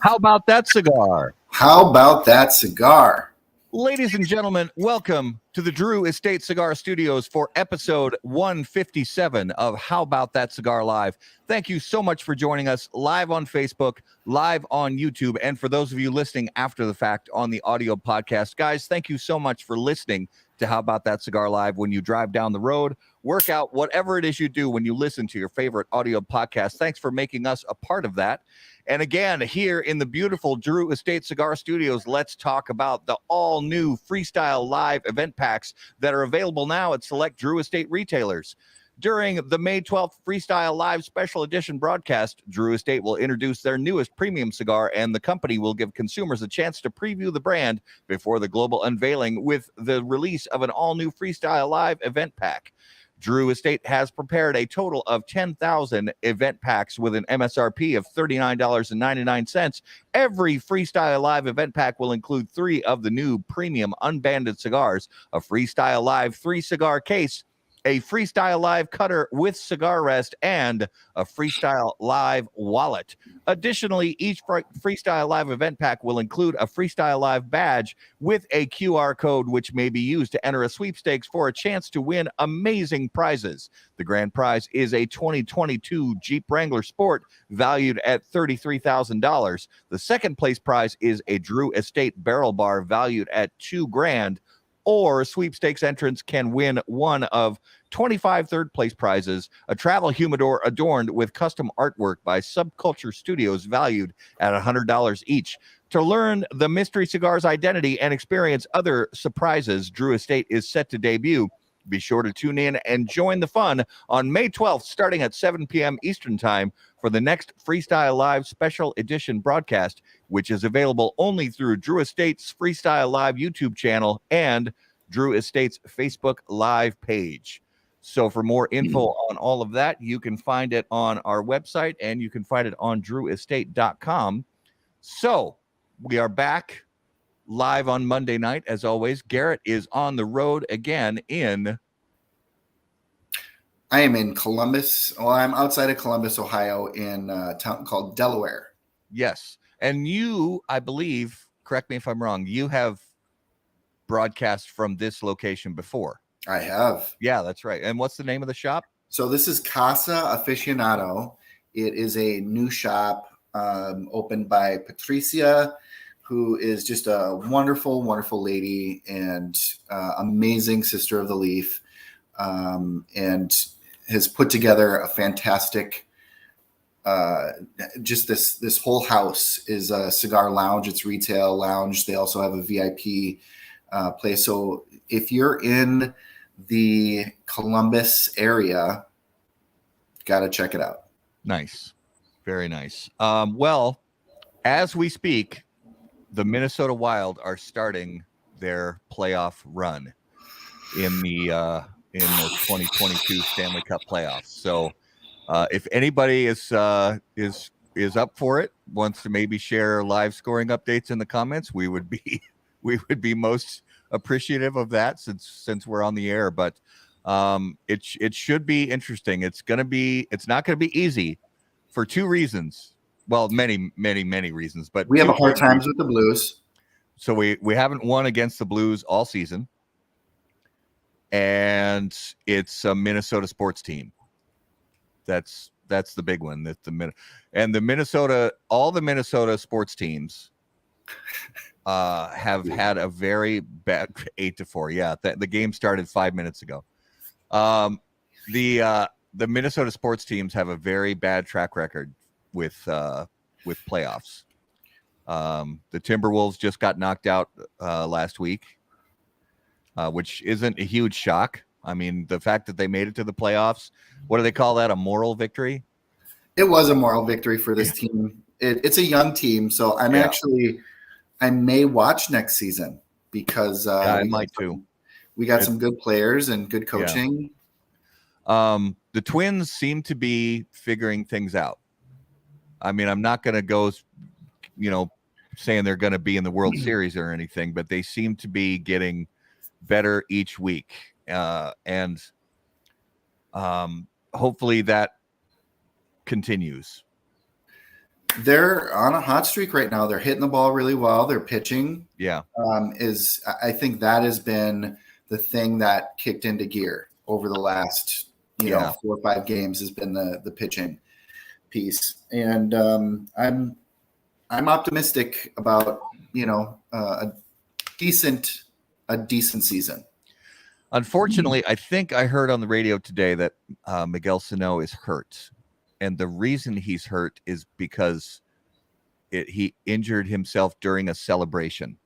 How about that cigar? How about that cigar? Ladies and gentlemen, welcome to the Drew Estate Cigar Studios for episode 157 of How About That Cigar Live. Thank you so much for joining us live on Facebook, live on YouTube, and for those of you listening after the fact on the audio podcast. Guys, thank you so much for listening to How About That Cigar Live when you drive down the road, work out, whatever it is you do when you listen to your favorite audio podcast. Thanks for making us a part of that. And again, here in the beautiful Drew Estate Cigar Studios, let's talk about the all-new Freestyle Live event packs that are available now at select Drew Estate retailers. During the May 12th Freestyle Live Special Edition broadcast, Drew Estate will introduce their newest premium cigar, and the company will give consumers a chance to preview the brand before the global unveiling with the release of an all-new Freestyle Live event pack. Drew Estate has prepared a total of 10,000 event packs with an MSRP of $39.99. Every Freestyle Live event pack will include 3 of the new premium unbanded cigars, a Freestyle Live 3-cigar case, a Freestyle Live cutter with cigar rest, and a Freestyle Live wallet. Additionally, each Freestyle Live event pack will include a Freestyle Live badge with a QR code, which may be used to enter a sweepstakes for a chance to win amazing prizes. The grand prize is a 2022 Jeep Wrangler Sport valued at $33,000. The second place prize is a Drew Estate barrel bar valued at $2,000. Or sweepstakes entrants can win one of 25 third-place prizes, a travel humidor adorned with custom artwork by Subculture Studios valued at $100 each. To learn the mystery cigar's identity and experience other surprises Drew Estate is set to debut, be sure to tune in and join the fun on May 12th, starting at 7 p.m. Eastern Time for the next Freestyle Live Special Edition broadcast, which is available only through Drew Estate's Freestyle Live YouTube channel and Drew Estate's Facebook Live page. So for more info on all of that, you can find it on our website and you can find it on drewestate.com. So we are back live on Monday night, as always. Garrett is on the road again I am in Columbus. Well, I'm outside of Columbus, Ohio, in a town called Delaware. Yes. And you, I believe, correct me if I'm wrong, you have broadcast from this location before. I have. Yeah, that's right. And what's the name of the shop? So this is Casa Aficionado. It is a new shop opened by Patricia, who is just a wonderful, wonderful lady and amazing sister of the leaf, and has put together a fantastic, just this whole house is a cigar lounge. It's retail lounge. They also have a VIP place. So if you're in the Columbus area, got to check it out. Nice. Very nice. Well, as we speak, the Minnesota Wild are starting their playoff run in the 2022 Stanley Cup playoffs. So, if anybody is up for it, wants to maybe share live scoring updates in the comments, we would be most appreciative of that since we're on the air. But it should be interesting. It's not gonna be easy for 2 reasons. Well, many reasons, but we have a hard times with the Blues. So we haven't won against the Blues all season, and it's a Minnesota sports team. That's the big one. All the Minnesota sports teams have had a very bad 8-4. Yeah, the game started 5 minutes ago. The Minnesota sports teams have a very bad track record with playoffs. The Timberwolves just got knocked out last week, which isn't a huge shock. I mean, the fact that they made it to the playoffs, what do they call that? A moral victory? It was a moral victory for this team. It's a young team, so I may watch next season because I might too. We got some good players and good coaching. Yeah. The Twins seem to be figuring things out. I mean, I'm not going to go, saying they're going to be in the World Series or anything, but they seem to be getting better each week. And hopefully that continues. They're on a hot streak right now. They're hitting the ball really well. They're pitching. Yeah. I think that has been the thing that kicked into gear over the last, 4 or 5 games has been the pitching piece. And I'm optimistic about, a decent season. Unfortunately, I think I heard on the radio today that Miguel Sano is hurt. And the reason he's hurt is because he injured himself during a celebration.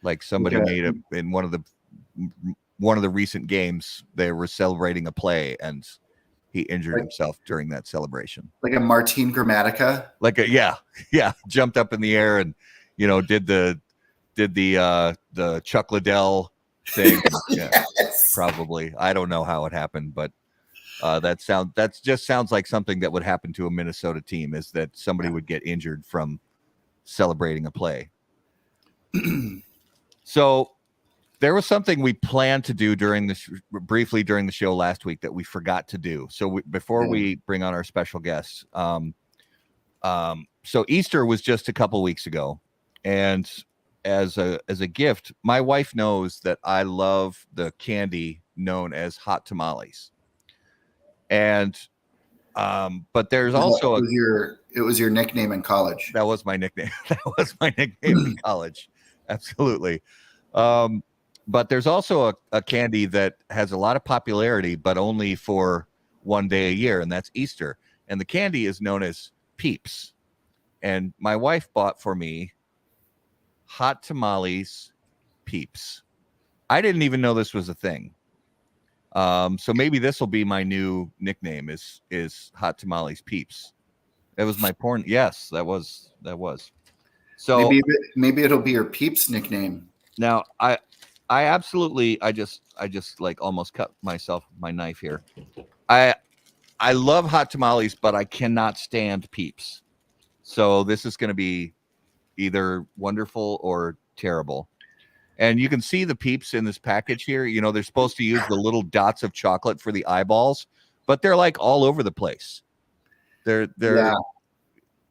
Like somebody made it in one of the recent games. They were celebrating a play, and he injured himself during that celebration. Like a Martin Gramatica. Jumped up in the air and did the Chuck Liddell thing. Yes. Probably. I don't know how it happened, but that just sounds like something that would happen to a Minnesota team, is that somebody would get injured from celebrating a play. So there was something we planned to do briefly during the show last week that we forgot to do. So before we bring on our special guests, so Easter was just a couple weeks ago, and as a gift, my wife knows that I love the candy known as hot tamales. And but there's also it was your nickname in college. That was my nickname. That was my nickname in college. Absolutely. But there's also a candy that has a lot of popularity, but only for one day a year, and that's Easter. And the candy is known as Peeps. And my wife bought for me hot tamales Peeps. I didn't even know this was a thing. So maybe this will be my new nickname is hot tamales Peeps. That was my porn. Yes, that was. So maybe it'll be your Peeps nickname. Now I absolutely, I just like almost cut myself with my knife here. I love hot tamales, but I cannot stand Peeps. So this is going to be either wonderful or terrible. And you can see the Peeps in this package here. They're supposed to use the little dots of chocolate for the eyeballs, but they're like all over the place. They're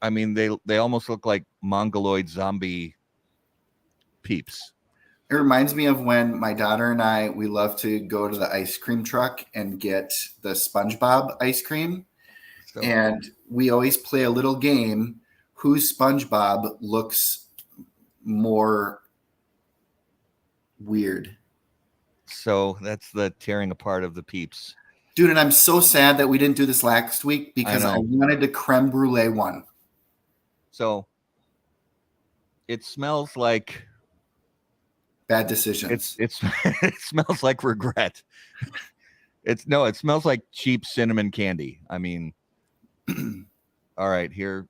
I mean, they almost look like mongoloid zombie Peeps. It reminds me of when my daughter and we love to go to the ice cream truck and get the SpongeBob ice cream. And we always play a little game. Whose SpongeBob looks more weird? So that's the tearing apart of the Peeps. Dude, and I'm so sad that we didn't do this last week because I wanted the creme brulee one. So it smells like bad decisions. It smells like regret. It smells like cheap cinnamon candy. I mean, all right, here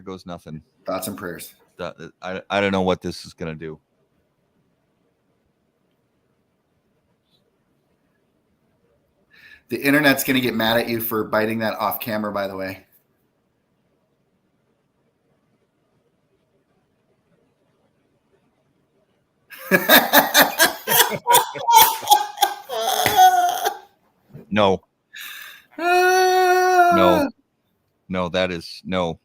goes nothing. Thoughts and prayers. I don't know what this is going to do. The internet's going to get mad at you for biting that off camera, by the way. No, that is no.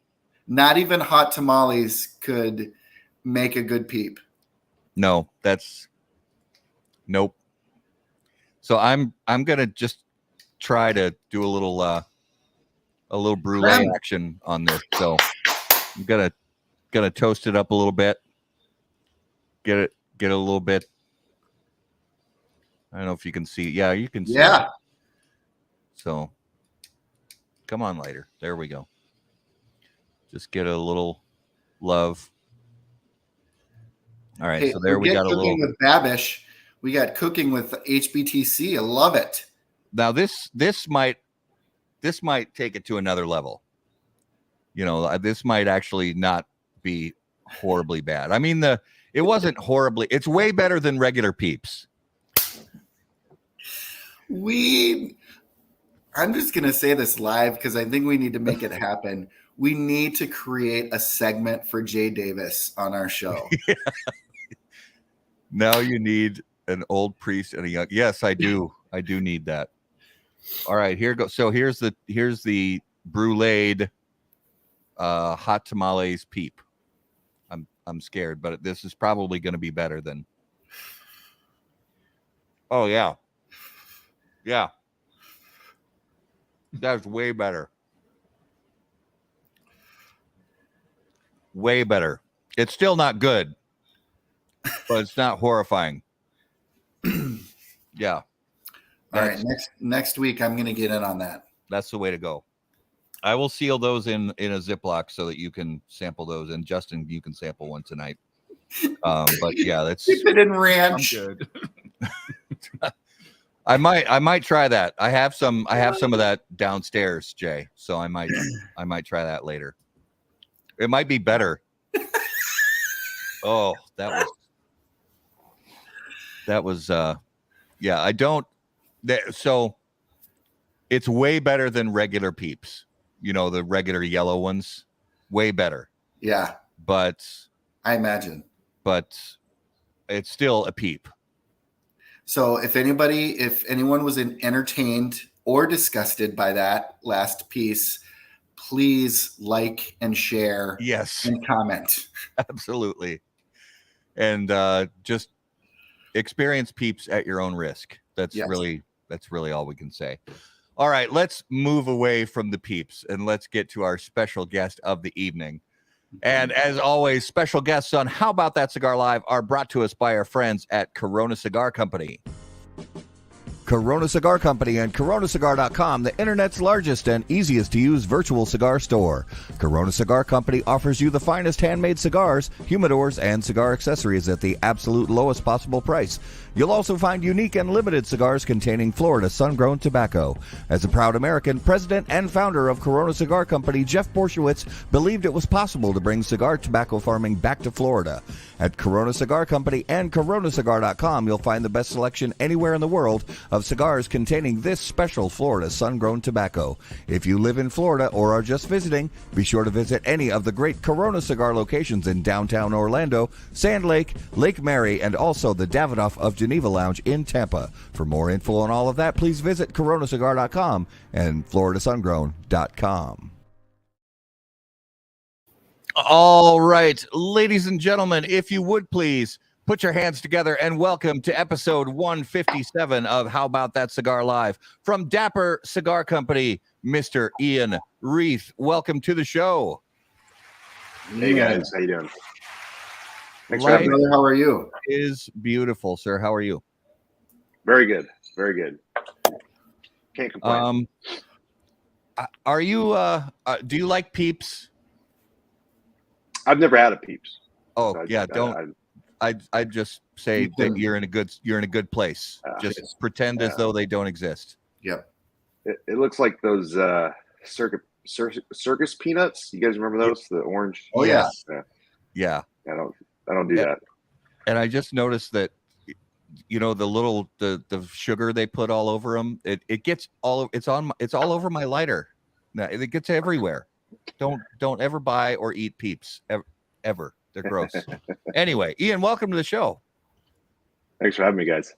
Not even hot tamales could make a good Peep. No, that's nope. So I'm gonna just try to do a little brulee action on this. So I'm gonna toast it up a little bit. Get a little bit. I don't know if you can see. Yeah, you can see. Yeah. It. So come on, lighter. There we go. Just get a little love. All right. So there we got a little. With Babish. We got cooking with HBTC. I love it. Now this might take it to another level. This might actually not be horribly bad. I mean, it wasn't horribly. It's way better than regular Peeps. I'm just going to say this live because I think we need to make it happen. We need to create a segment for Jay Davis on our show. Yeah. Now you need an old priest and a young. Yes, I do. I do need that. All right, here goes. So here's the bruleed hot tamales peep. I'm scared, but this is probably going to be better than. Oh yeah, yeah, that's way better. Way better. It's still not good, but it's not horrifying. Yeah. All right. Next week, I'm going to get in on that. That's the way to go. I will seal those in a Ziploc so that you can sample those. And Justin, you can sample one tonight. But yeah, that's keep it in ranch. Good. I might try that. I have some of that downstairs, Jay. So I might try that later. It might be better. Oh, that was yeah, I don't so it's way better than regular peeps. You know, the regular yellow ones. Way better. Yeah. But I imagine. But it's still a peep. So if anyone was entertained or disgusted by that last piece, please like and share. Yes. And comment. Absolutely. And just experience peeps at your own risk. That's really all we can say. All right, let's move away from the peeps and let's get to our special guest of the evening. And as always, special guests on How About That Cigar Live are brought to us by our friends at Corona Cigar Company. Corona Cigar Company and coronacigar.com, the internet's largest and easiest to use virtual cigar store. Corona Cigar Company offers you the finest handmade cigars, humidors, and cigar accessories at the absolute lowest possible price. You'll also find unique and limited cigars containing Florida sun-grown tobacco. As a proud American, president and founder of Corona Cigar Company, Jeff Borshowitz, believed it was possible to bring cigar tobacco farming back to Florida. At Corona Cigar Company and coronacigar.com, you'll find the best selection anywhere in the world of cigars containing this special Florida sun-grown tobacco. If you live in Florida or are just visiting, be sure to visit any of the great Corona Cigar locations in downtown Orlando, Sand Lake, Lake Mary, and also the Davidoff of Geneva Lounge in Tampa. For more info on all of that, please visit coronacigar.com and floridasungrown.com. All right, ladies and gentlemen, if you would please put your hands together and welcome to episode 157 of How About That Cigar Live from Dapper Cigar Company, Mr. Ian Reith. Welcome to the show. Hey guys, how you doing? Thanks for having me. How are you? Is beautiful, sir. How are you? Very good. Very good. Can't complain. Are you do you like peeps? I've never had a peeps. Oh, so yeah, I'd just say that you're in a good place. Just pretend as though they don't exist. Yep. It looks like those circus peanuts. You guys remember those? The orange. Oh yeah. Yeah. I don't do that. And I just noticed that, you know, the sugar they put all over them. It gets it's all over my lighter. Now it gets everywhere. Don't ever buy or eat peeps ever. They're gross. Anyway, Ian, welcome to the show. Thanks for having me, guys.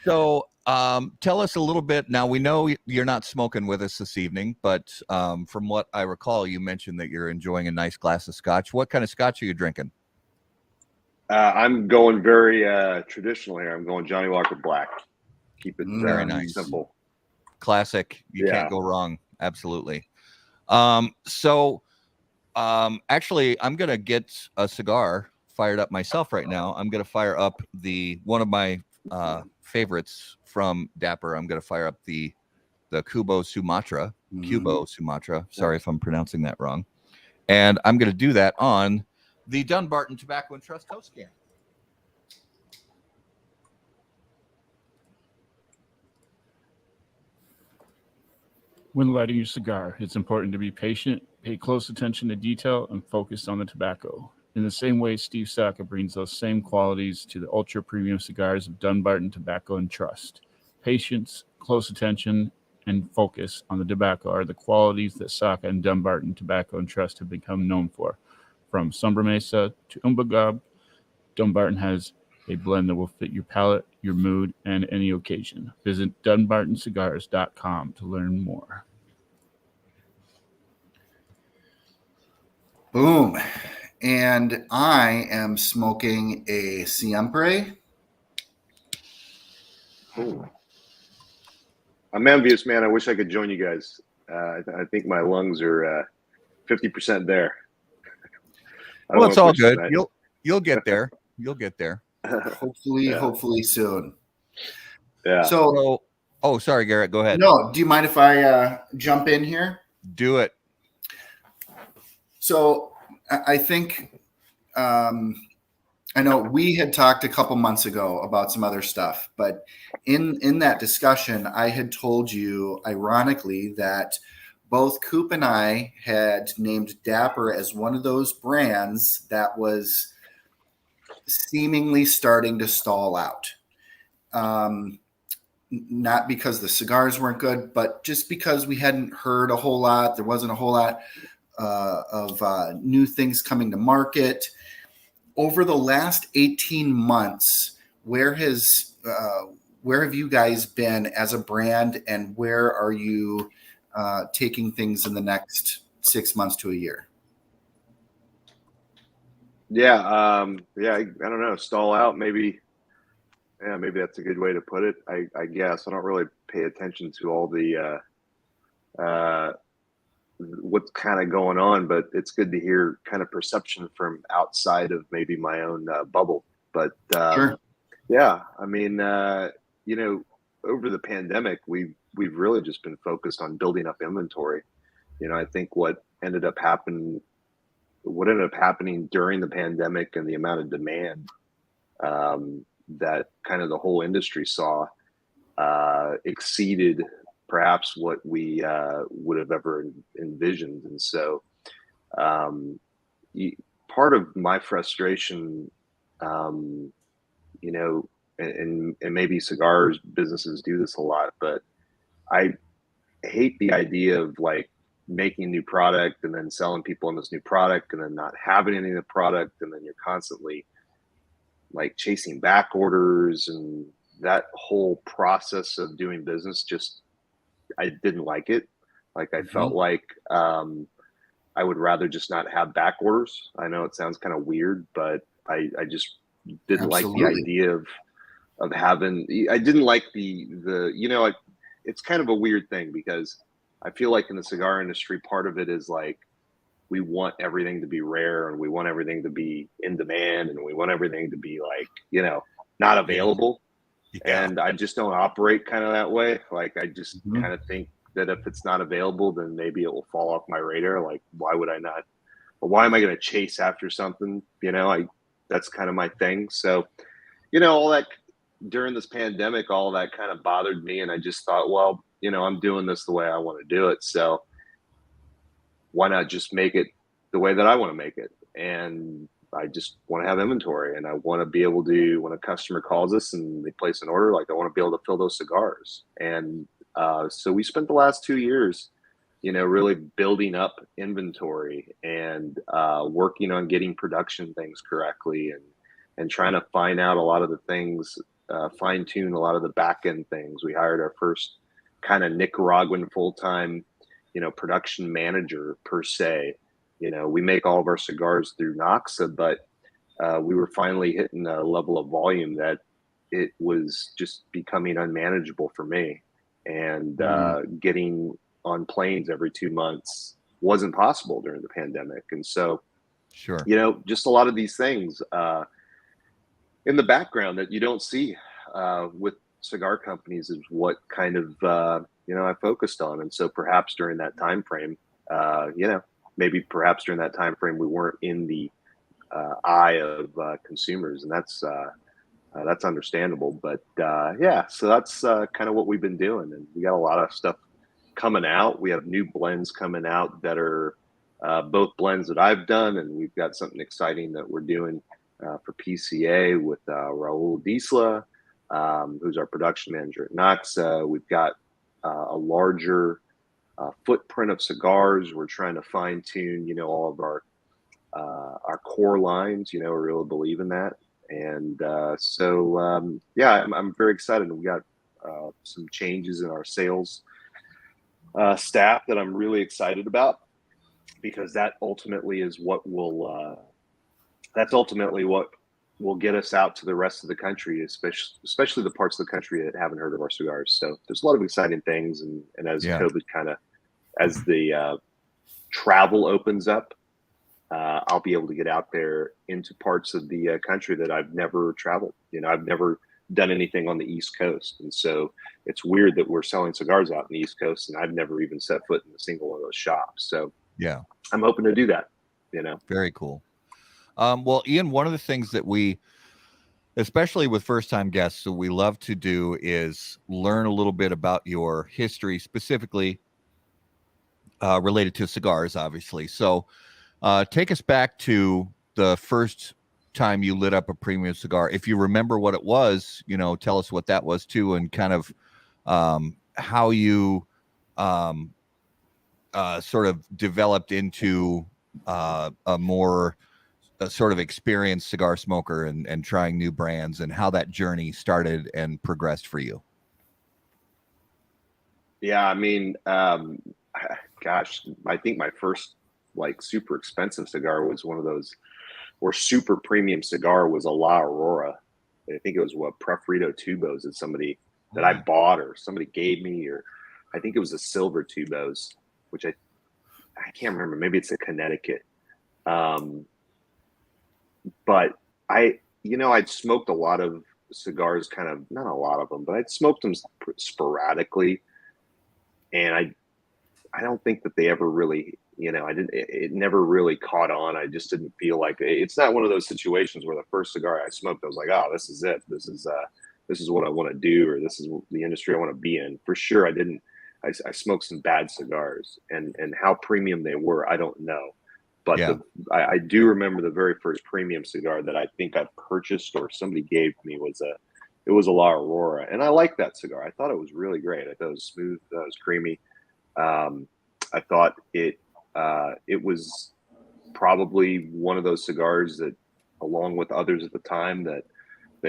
So tell us a little bit. Now, we know you're not smoking with us this evening, but from what I recall, you mentioned that you're enjoying a nice glass of scotch. What kind of scotch are you drinking? I'm going very traditional here. I'm going Johnny Walker Black. Keep it very nice, simple, classic. You can't go wrong. Absolutely. Actually, I'm gonna get a cigar fired up myself right now. I'm gonna fire up one of my favorites from Dapper. I'm gonna fire up the Cubo Sumatra. Cubo Sumatra. Sorry if I'm pronouncing that wrong. And I'm gonna do that on the Dunbarton Tobacco and Trust Toast Can. When lighting your cigar, it's important to be patient, pay close attention to detail, and focus on the tobacco. In the same way, Steve Saka brings those same qualities to the ultra-premium cigars of Dunbarton Tobacco and Trust. Patience, close attention, and focus on the tobacco are the qualities that Saka and Dunbarton Tobacco and Trust have become known for. From Sombra Mesa to Umbagab, Dunbarton has a blend that will fit your palate, your mood, and any occasion. Visit DunbartonCigars.com to learn more. Boom. And I am smoking a Siempre. Ooh. I'm envious, man. I wish I could join you guys. I think my lungs are 50% there. I don't Well, it's wanna all push good. tonight. You'll get there. You'll get there. Hopefully, Yeah. hopefully soon. Yeah. So, Oh, sorry, Garrett. Go ahead. no, do you mind if I jump in here? Do it. So, I think I know we had talked a couple months ago about some other stuff, but in that discussion, I had told you, ironically, that both Coop and I had named Dapper as one of those brands that was seemingly starting to stall out. Not because the cigars weren't good, but just because we hadn't heard a whole lot. There wasn't a whole lot of new things coming to market. Over the last 18 months, where have you guys been as a brand, and where are you taking things in the next 6 months to a year? Yeah. I don't know. Stall out, maybe. Yeah, maybe that's a good way to put it. I guess I don't really pay attention to all the what's kind of going on, but it's good to hear kind of perception from outside of maybe my own bubble. But Sure. yeah, I mean, over the pandemic, we've really just been focused on building up inventory. I think what ended up happening during the pandemic and the amount of demand that kind of the whole industry saw exceeded perhaps what we would have ever envisioned. And so part of my frustration, and maybe cigars businesses do this a lot, but I hate the idea of like making a new product and then selling people on this new product and then not having any of the product. And then you're constantly like chasing back orders, and that whole process of doing business I didn't like it. Like I felt like I would rather just not have back orders. I know it sounds kind of weird, but I just didn't like the Absolutely. idea of having. I didn't like it's kind of a weird thing because I feel like in the cigar industry, part of it is like we want everything to be rare and we want everything to be in demand and we want everything to be like, not available. Yeah. And I just don't operate kind of that way. Like I just kind of think that if it's not available, then maybe it will fall off my radar. Like, why would I not? Or why am I going to chase after something? That's kind of my thing. So, all that during this pandemic, all that kind of bothered me. And I just thought, well, I'm doing this the way I want to do it. So why not just make it the way that I want to make it? And I just want to have inventory, and I want to be able to, when a customer calls us and they place an order, like I want to be able to fill those cigars. And so we spent the last 2 years, really building up inventory and working on getting production things correctly and trying to find out a lot of the things, fine tune a lot of the back end things. We hired our first kind of Nicaraguan full-time, production manager per se. We make all of our cigars through Noxa, but we were finally hitting a level of volume that it was just becoming unmanageable for me. And getting on planes every 2 months wasn't possible during the pandemic. And so, Sure. Just a lot of these things in the background that you don't see with cigar companies is what kind of, I focused on. And so perhaps during that time frame, maybe perhaps during that time frame, we weren't in the eye of consumers, and that's understandable. But so that's kind of what we've been doing, and we got a lot of stuff coming out. We have new blends coming out that are both blends that I've done, and we've got something exciting that we're doing for PCA with Raul Disla, who's our production manager at Noxa. We've got a larger footprint of cigars. We're trying to fine tune, all of our core lines. We really believe in that, and I'm very excited. We got some changes in our sales staff that I'm really excited about. because that ultimately is what will that's ultimately what will get us out to the rest of the country, especially the parts of the country that haven't heard of our cigars. So there's a lot of exciting things, and as Yeah. COVID as the travel opens up, I'll be able to get out there into parts of the country that I've never traveled. I've never done anything on the East Coast, and so it's weird that we're selling cigars out in the East Coast, and I've never even set foot in a single one of those shops. So Yeah, I'm hoping to do that. very cool. Well, Ian, one of the things that we, especially with first-time guests, so we love to do is learn a little bit about your history, specifically related to cigars, obviously. So take us back to the first time you lit up a premium cigar. If you remember what it was, tell us what that was too, and kind of how you sort of developed into a more sort of experienced cigar smoker and trying new brands, and how that journey started and progressed for you. Yeah, I mean, gosh, I think my first super expensive cigar was one of those, or super premium cigar was a La Aurora. I think it was Prefrito Tubos that I bought, or somebody gave me, or I think it was a silver Tubos, which I can't remember. Maybe it's a Connecticut. But I'd smoked a lot of cigars, kind of, not a lot of them, but I'd smoked them sporadically. And I don't think that they ever really, it never really caught on. I just didn't feel like it's not one of those situations where the first cigar I smoked, I was like, oh, this is it. This is what I want to do, or this is the industry I want to be in. For sure, I didn't. I smoked some bad cigars, and how premium they were, I don't know. But yeah. I do remember the very first premium cigar that I think I purchased or somebody gave me was a La Aurora, and I liked that cigar. I thought it was really great. I thought it was smooth. I thought it was creamy. I thought it was probably one of those cigars that, along with others at the time, that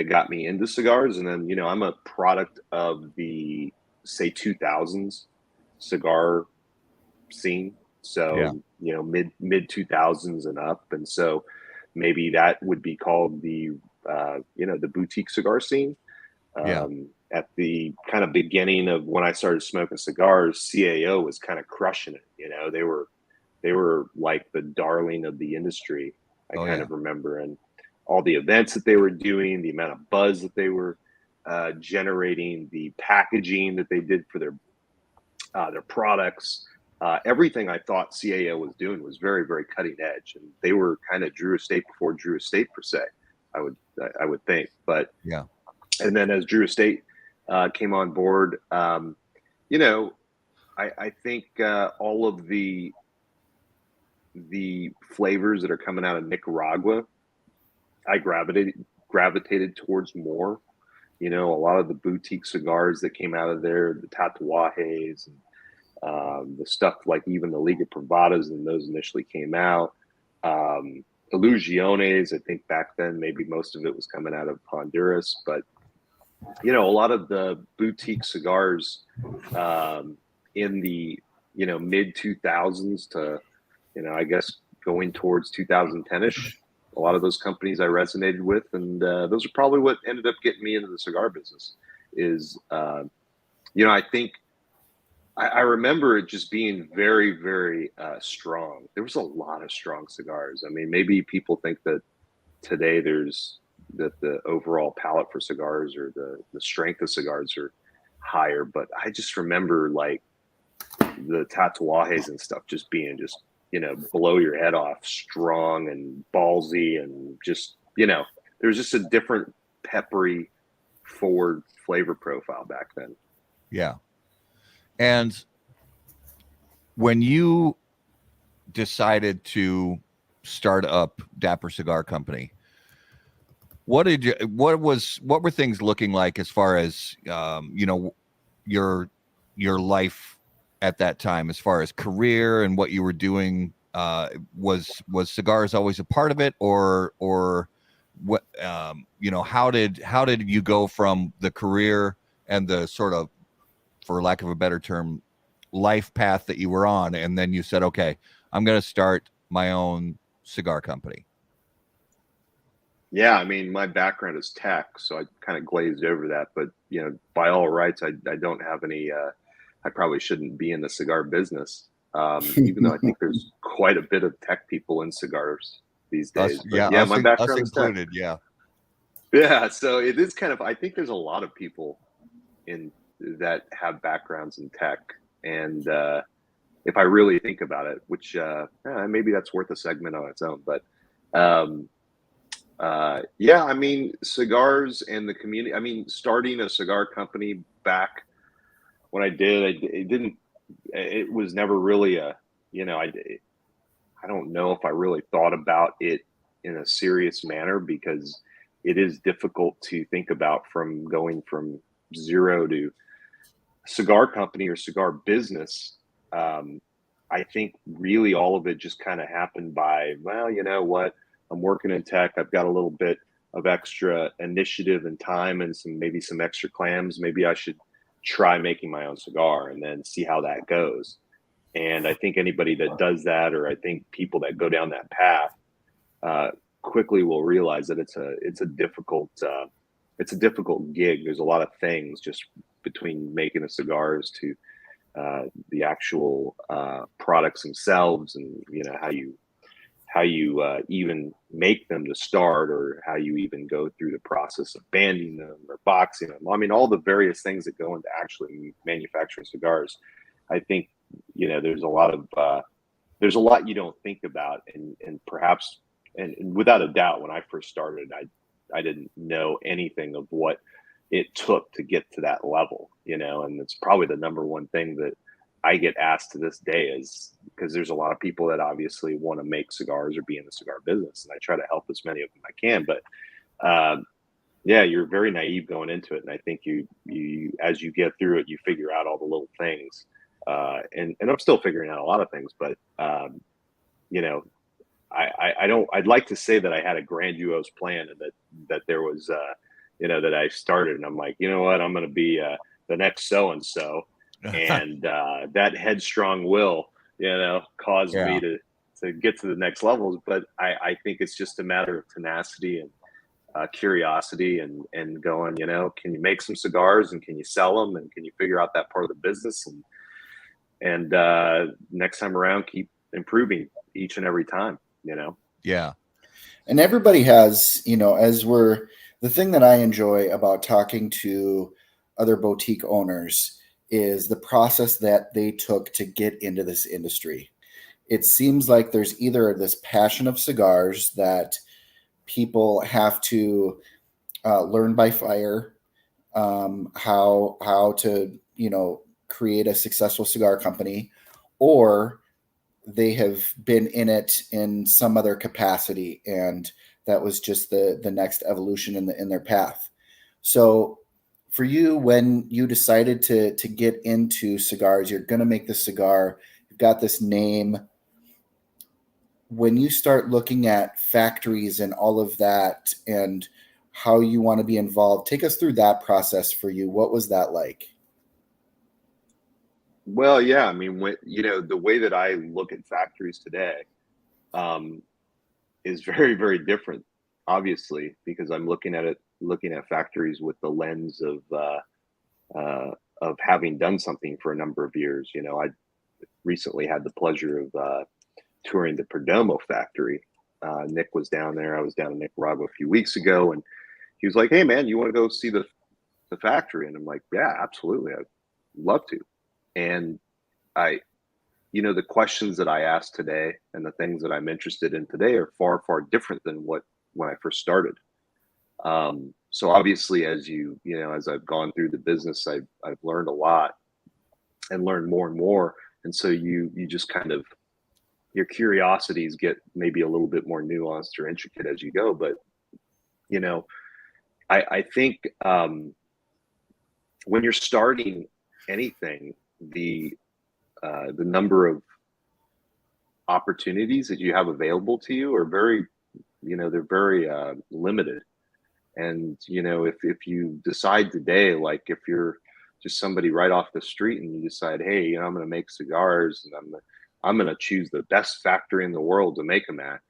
got me into cigars. And then I'm a product of the, say, 2000s cigar scene. So mid 2000s and up, and so maybe that would be called the the boutique cigar scene. At the kind of beginning of when I started smoking cigars, CAO was kind of crushing it. They were like the darling of the industry. I kind of remember, and all the events that they were doing, the amount of buzz that they were generating, the packaging that they did for their products. Everything I thought CAO was doing was very, very cutting edge, and they were kind of Drew Estate before Drew Estate per se. I would think, but yeah. And then as Drew Estate came on board, I think all of the flavors that are coming out of Nicaragua, I gravitated towards more. A lot of the boutique cigars that came out of there, the Tatuajes and the stuff like even the Liga Privadas, and those initially came out. Illusiones, I think back then maybe most of it was coming out of Honduras, but a lot of the boutique cigars in the mid 2000s to I guess going towards 2010ish, a lot of those companies I resonated with, and those are probably what ended up getting me into the cigar business. Is I think I remember it just being very, very strong. There was a lot of strong cigars. I mean, maybe people think that today that the overall palette for cigars or the strength of cigars are higher, but I just remember like the Tatuajes and stuff just being just, blow your head off, strong and ballsy, and just, there's just a different peppery forward flavor profile back then. Yeah. And when you decided to start up Dapper Cigar Company, what were things looking like as far as your life at that time, as far as career and what you were doing? Was cigars always a part of it, or what? How did you go from the career and the sort of, for lack of a better term, life path that you were on, and then you said, okay, I'm going to start my own cigar company? Yeah, I mean, my background is tech, so I kind of glazed over that. But by all rights, I don't have any. I probably shouldn't be in the cigar business, even though I think there's quite a bit of tech people in cigars these days. But my us background is tech. included. Yeah. Yeah, so it is kind of. I think there's a lot of people in that have backgrounds in tech, and if I really think about it, which maybe that's worth a segment on its own, but. I mean, cigars and the community. I mean, starting a cigar company back when I did, it was never really I don't know if I really thought about it in a serious manner, because it is difficult to think about from going from zero to cigar company or cigar business. I think really all of it just kind of happened by, well, you know what? I'm working in tech. I've got a little bit of extra initiative and time and maybe some extra clams. Maybe I should try making my own cigar and then see how that goes. And I think anybody that does that, or I think people that go down that path, quickly will realize that it's a difficult gig. There's a lot of things just between making the cigars to the actual products themselves, and how you even make them to start, or how you even go through the process of banding them or boxing them. I mean, all the various things that go into actually manufacturing cigars. I think, there's a lot you don't think about, and perhaps, and without a doubt, when I first started, I didn't know anything of what it took to get to that level, and it's probably the number one thing that I get asked to this day, is because there's a lot of people that obviously want to make cigars or be in the cigar business, and I try to help as many of them I can. But you're very naive going into it, and I think you as you get through it, you figure out all the little things, and I'm still figuring out a lot of things. But I don't. I'd like to say that I had a grandiose plan, and that there was that I started, and I'm like, you know what, I'm going to be the next so and so. And that headstrong will, caused me to get to the next levels. But I think it's just a matter of tenacity and curiosity, and going, can you make some cigars, and can you sell them, and can you figure out that part of the business, and next time around, keep improving each and every time, Yeah. And everybody has, the thing that I enjoy about talking to other boutique owners is the process that they took to get into this industry. It seems like there's either this passion of cigars that people have to learn by fire, how to, create a successful cigar company, or they have been in it in some other capacity, and that was just the next evolution in their path. So for you, when you decided to get into cigars, you're going to make the cigar, you've got this name. When you start looking at factories and all of that, and how you want to be involved, take us through that process for you. What was that like? Well, yeah, I mean, the way that I look at factories today is very, very different, obviously, because I'm looking at factories with the lens of having done something for a number of years. I recently had the pleasure of touring the Perdomo factory. Nick was down there. I was down in Nicaragua a few weeks ago, and he was like, "Hey, man, you want to go see the factory?" And I'm like, "Yeah, absolutely. I'd love to." And the questions that I ask today and the things that I'm interested in today are far, far different than when I first started. So obviously, as as I've gone through the business, I've learned a lot and learned more and more. And so you just kind of, your curiosities get maybe a little bit more nuanced or intricate as you go. But, I think when you're starting anything, the number of opportunities that you have available to you are very, they're very limited. And, if you decide today, like if you're just somebody right off the street and you decide, hey, I'm going to make cigars, and I'm going to choose the best factory in the world to make them at.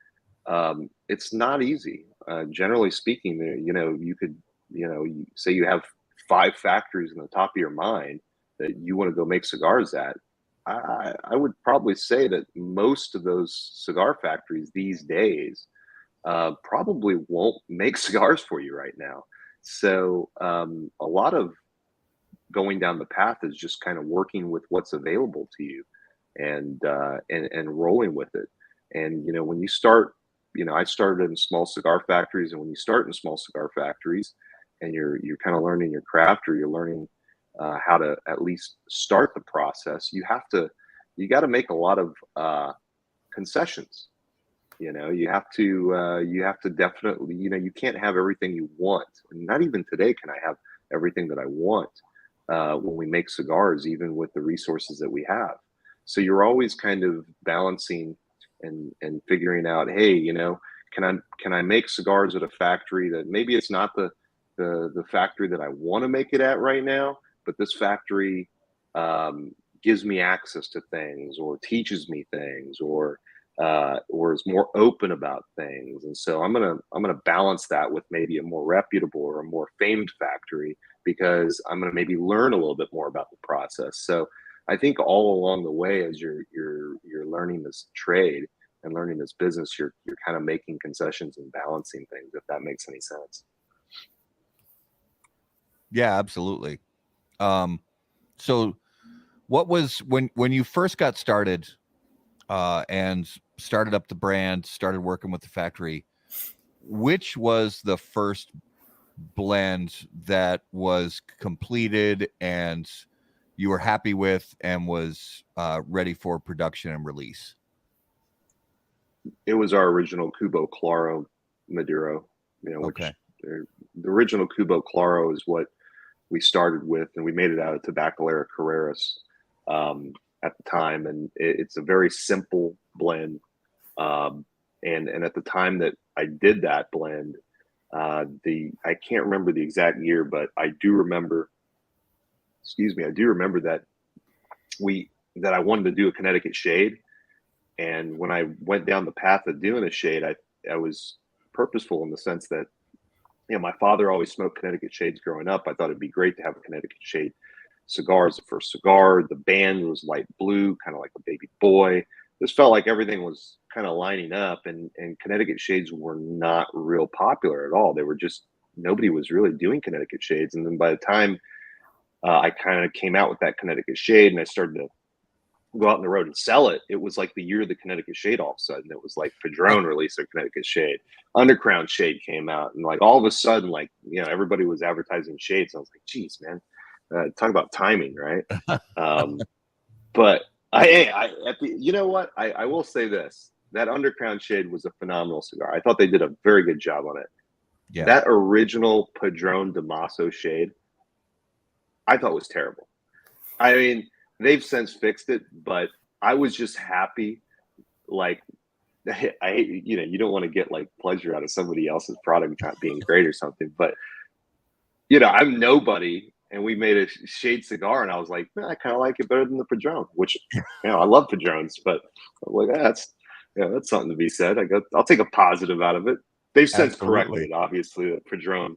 It's not easy. Generally speaking, you could, you say you have 5 factories in the top of your mind that you want to go make cigars at. I would probably say that most of those cigar factories these days probably won't make cigars for you right now. So a lot of going down the path is just kind of working with what's available to you and rolling with it. And, when you start, I started in small cigar factories, and when you start in small cigar factories and you're kind of learning your craft, or you're learning how to at least start the process, you got to make a lot of concessions. You have to definitely, you can't have everything you want. And not even today can I have everything that I want when we make cigars, even with the resources that we have. So you're always kind of balancing and figuring out, hey, can I make cigars at a factory that maybe it's not the factory that I want to make it at right now, but this factory gives me access to things, or teaches me things, or is more open about things. And so I'm gonna balance that with maybe a more reputable or a more famed factory, because I'm gonna maybe learn a little bit more about the process. So I think all along the way, as you're learning this trade and learning this business, you're kind of making concessions and balancing things, if that makes any sense. Yeah, absolutely. So what was when you first got started and started up the brand, started working with the factory, which was the first blend that was completed and you were happy with and was ready for production and release? It was our original Cubo Claro Maduro, which the original Cubo Claro is what we started with, and we made it out of Tabacalera Carreras at the time. And it's a very simple blend. And at the time that I did that blend, I can't remember the exact year, but I do remember that I wanted to do a Connecticut shade. And when I went down the path of doing a shade, I was purposeful in the sense that, my father always smoked Connecticut shades growing up. I thought it'd be great to have a Connecticut shade cigar as the first cigar. The band was light blue, kind of like a baby boy. This felt like everything was kind of lining up, and Connecticut shades were not real popular at all. They were just, nobody was really doing Connecticut shades. And then by the time I kind of came out with that Connecticut shade and I started to go out on the road and sell it, it was like the year of the Connecticut shade. All of a sudden, it was like Padron released their Connecticut shade, Undercrown shade came out, and like all of a sudden, like, everybody was advertising shades. I was like, geez, man, talk about timing, right? But you know what? I will say this: that Undercrown shade was a phenomenal cigar. I thought they did a very good job on it. Yeah. That original Padron Damaso shade, I thought was terrible. I mean, they've since fixed it, but I was just happy. Like, you don't want to get like pleasure out of somebody else's product not being great or something, but I'm nobody, and we made a shade cigar, and I was like, man, I kind of like it better than the Padron, which, I love Padrons, but I'm like, that's something to be said. I'll take a positive out of it. They've since corrected it. Obviously, the Padron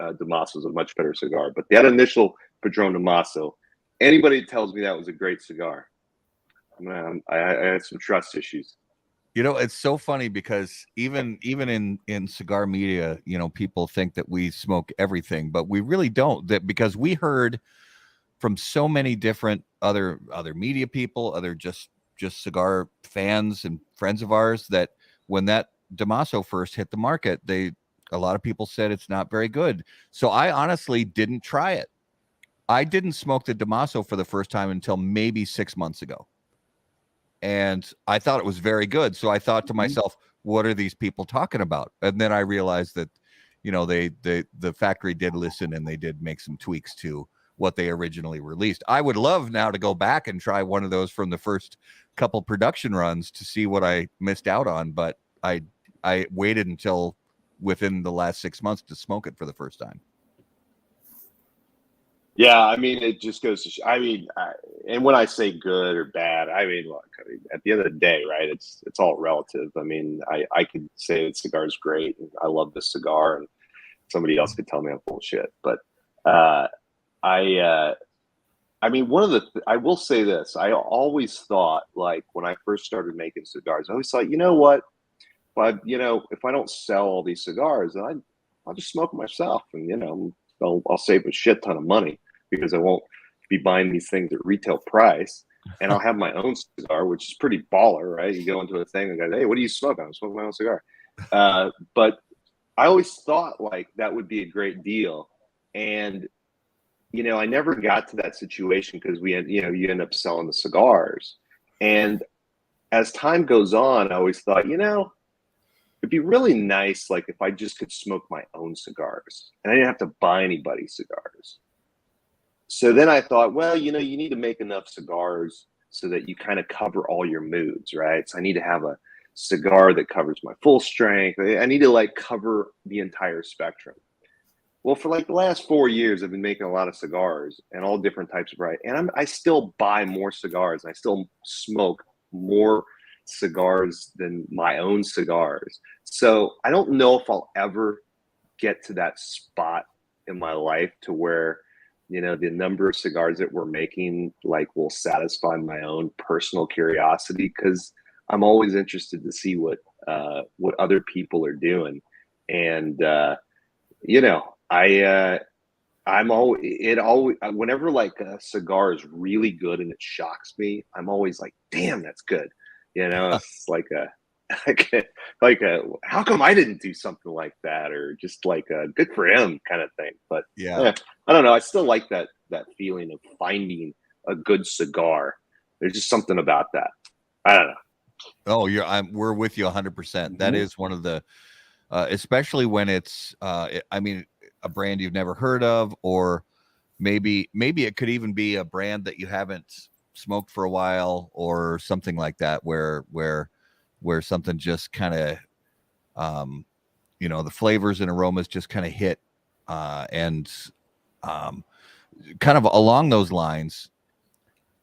Damaso is a much better cigar, but that initial Padron Damaso, anybody that tells me that was a great cigar, man, I had some trust issues. It's so funny because even in cigar media, people think that we smoke everything, but we really don't. That because we heard from so many different other media people, other just cigar fans and friends of ours, that when that Damaso first hit the market, a lot of people said it's not very good. So I honestly didn't try it. I didn't smoke the Damaso for the first time until maybe 6 months ago. And I thought it was very good. So I thought to myself, what are these people talking about? And then I realized that, the factory did listen, and they did make some tweaks to what they originally released. I would love now to go back and try one of those from the first couple production runs to see what I missed out on. But I waited until within the last 6 months to smoke it for the first time. Yeah, I mean, it just goes to and when I say good or bad, look, at the end of the day, right? It's all relative. I mean, I could say the cigar is great, and I love this cigar, and somebody else could tell me I'm full of shit. But uh, I, I mean, I will say this: I always thought, like when I first started making cigars, I always thought, you know what? If I don't sell all these cigars, then I'll just smoke them myself, and I'll save a shit ton of money because I won't be buying these things at retail price, and I'll have my own cigar, which is pretty baller, right? You go into a thing and go, "Hey, what do you smoke?" I'm smoking my own cigar. But I always thought like that would be a great deal, and I never got to that situation because you end up selling the cigars, and as time goes on, I always thought, it'd be really nice, like if I just could smoke my own cigars and I didn't have to buy anybody's cigars. So then I thought, well, you need to make enough cigars so that you kind of cover all your moods, right? So I need to have a cigar that covers my full strength. I need to like cover the entire spectrum. Well, for like the last 4 years, I've been making a lot of cigars and all different types of variety. And I still buy more cigars and I still smoke more cigars than my own cigars. So I don't know if I'll ever get to that spot in my life to where, the number of cigars that we're making like will satisfy my own personal curiosity, because I'm always interested to see what other people are doing. And I'm always whenever like a cigar is really good and it shocks me, I'm always like, damn, that's good. It's like a how come I didn't do something like that, or just like a good for him kind of thing. But I don't know. I still like that feeling of finding a good cigar. There's just something about that. I don't know. Oh, we're with you 100%. That is one of the, especially when it's, a brand you've never heard of, or maybe it could even be a brand that you haven't smoked for a while, or something like that, where something just kind of, the flavors and aromas just kind of hit, and kind of along those lines,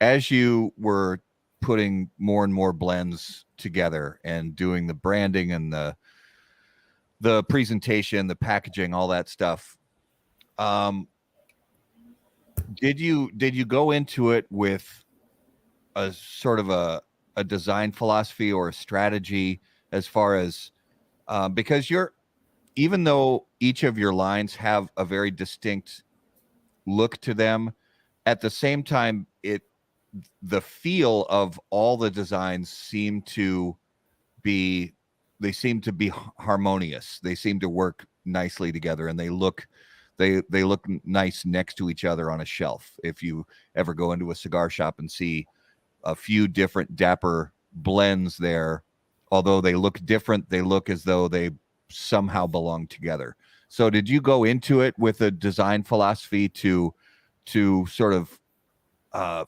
as you were putting more and more blends together and doing the branding and the presentation, the packaging, all that stuff. Did you go into it with a sort of a design philosophy or a strategy, as far as, because even though each of your lines have a very distinct look to them, at the same time, the feel of all the designs seem to be harmonious. They seem to work nicely together, and they look nice next to each other on a shelf. If you ever go into a cigar shop and see a few different Dapper blends there, although they look different, they look as though they somehow belong together. So did you go into it with a design philosophy to sort of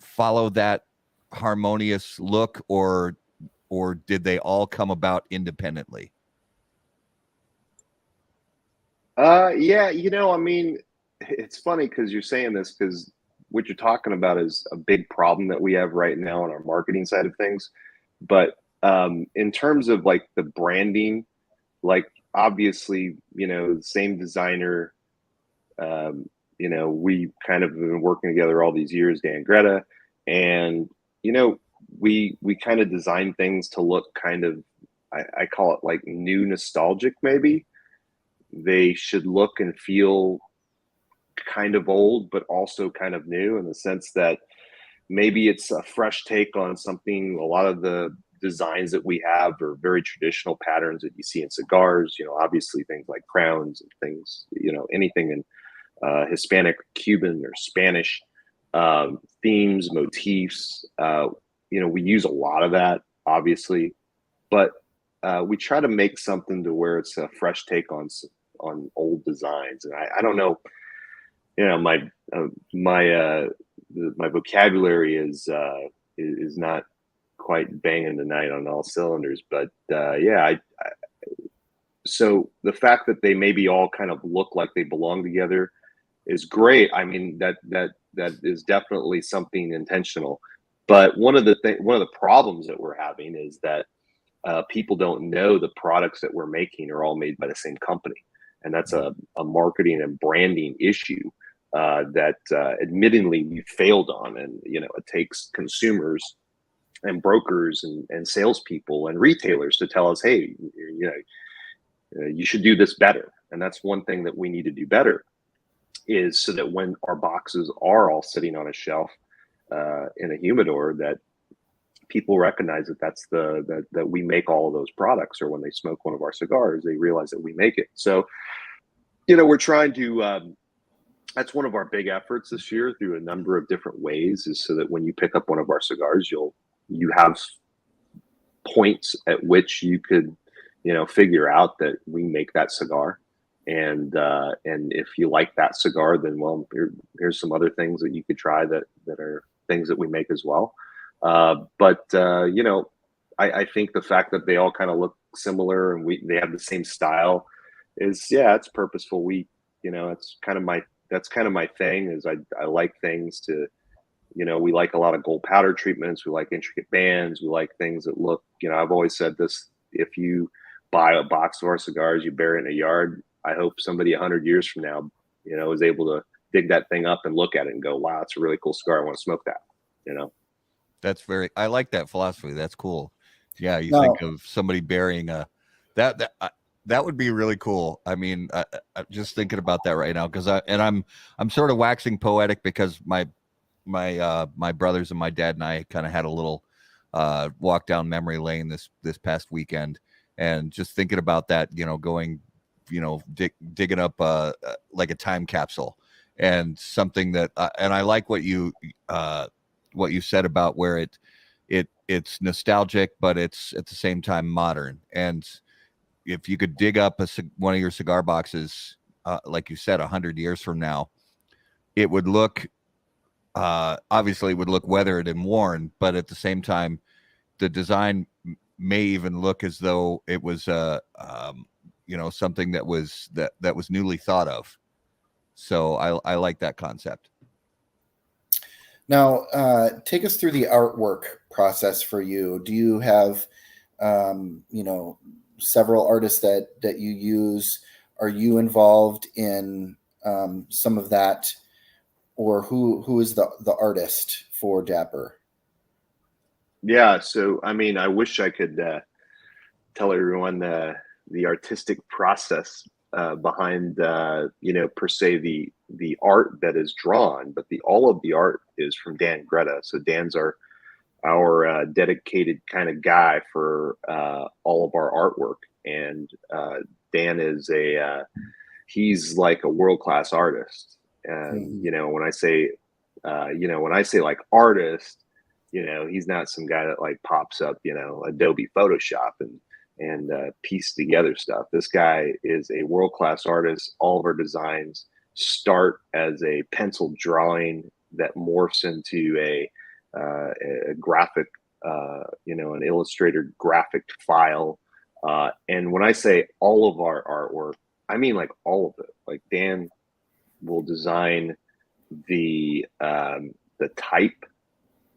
follow that harmonious look, or did they all come about independently? Yeah, it's funny because you're saying this, because what you're talking about is a big problem that we have right now on our marketing side of things. But in terms of like the branding, like obviously, the same designer, we kind of been working together all these years, Dan Greta, and we kind of design things to look kind of, I call it like new nostalgic. Maybe they should look and feel kind of old, but also kind of new, in the sense that maybe it's a fresh take on something. A lot of the designs that we have are very traditional patterns that you see in cigars, obviously things like crowns and things, anything in Hispanic, Cuban, or Spanish themes, motifs. We use a lot of that, obviously, but we try to make something to where it's a fresh take on old designs. And I don't know, my vocabulary is not quite banging tonight on all cylinders, but so the fact that they maybe all kind of look like they belong together, is great. I mean, that is definitely something intentional. But one of the problems that we're having is that people don't know the products that we're making are all made by the same company, and that's a marketing and branding issue that admittedly we failed on. And it takes consumers and brokers and salespeople and retailers to tell us, hey, you should do this better. And that's one thing that we need to do better, is so that when our boxes are all sitting on a shelf in a humidor, that people recognize that we make all of those products, or when they smoke one of our cigars, they realize that we make it. So, we're trying to, that's one of our big efforts this year through a number of different ways, is so that when you pick up one of our cigars, you have points at which you could, figure out that we make that cigar. And if you like that cigar, then here's some other things that you could try that are things that we make as well. But I think the fact that they all kind of look similar and they have the same style is, it's purposeful. It's kind of my thing, is I like things to, we like a lot of gold powder treatments. We like intricate bands. We like things that look, I've always said this: if you buy a box of our cigars, you bury it in a yard, I hope somebody 100 years from now, is able to dig that thing up and look at it and go, wow, it's a really cool cigar. I want to smoke that, I like that philosophy. That's cool. Yeah. You think of somebody burying that would be really cool. I mean, I'm just thinking about that right now, because I'm sort of waxing poetic, because my brothers and my dad and I kind of had a little walk down memory lane this past weekend, and just thinking about that, going, digging up like a time capsule, and something that and I like what you said about where it's nostalgic, but it's at the same time modern. And if you could dig up one of your cigar boxes, like you said, 100 years from now, it would look, obviously it would look weathered and worn, but at the same time, the design may even look as though it was something that was newly thought of. So I like that concept. Now, take us through the artwork process for you. Do you have, several artists that you use? Are you involved in some of that, or who is the artist for Dapper? Yeah. So, I mean, I wish I could tell everyone the artistic process behind, per se the art that is drawn, but all of the art is from Dan Greta. So Dan's our dedicated kind of guy for all of our artwork. And Dan is he's like a world-class artist. And, when I say like artist, he's not some guy that like pops up, Adobe Photoshop and piece together stuff. This guy is a world-class artist. All of our designs start as a pencil drawing that morphs into a graphic, an Illustrator graphic file. And when I say all of our artwork, I mean like all of it. Like Dan will design the type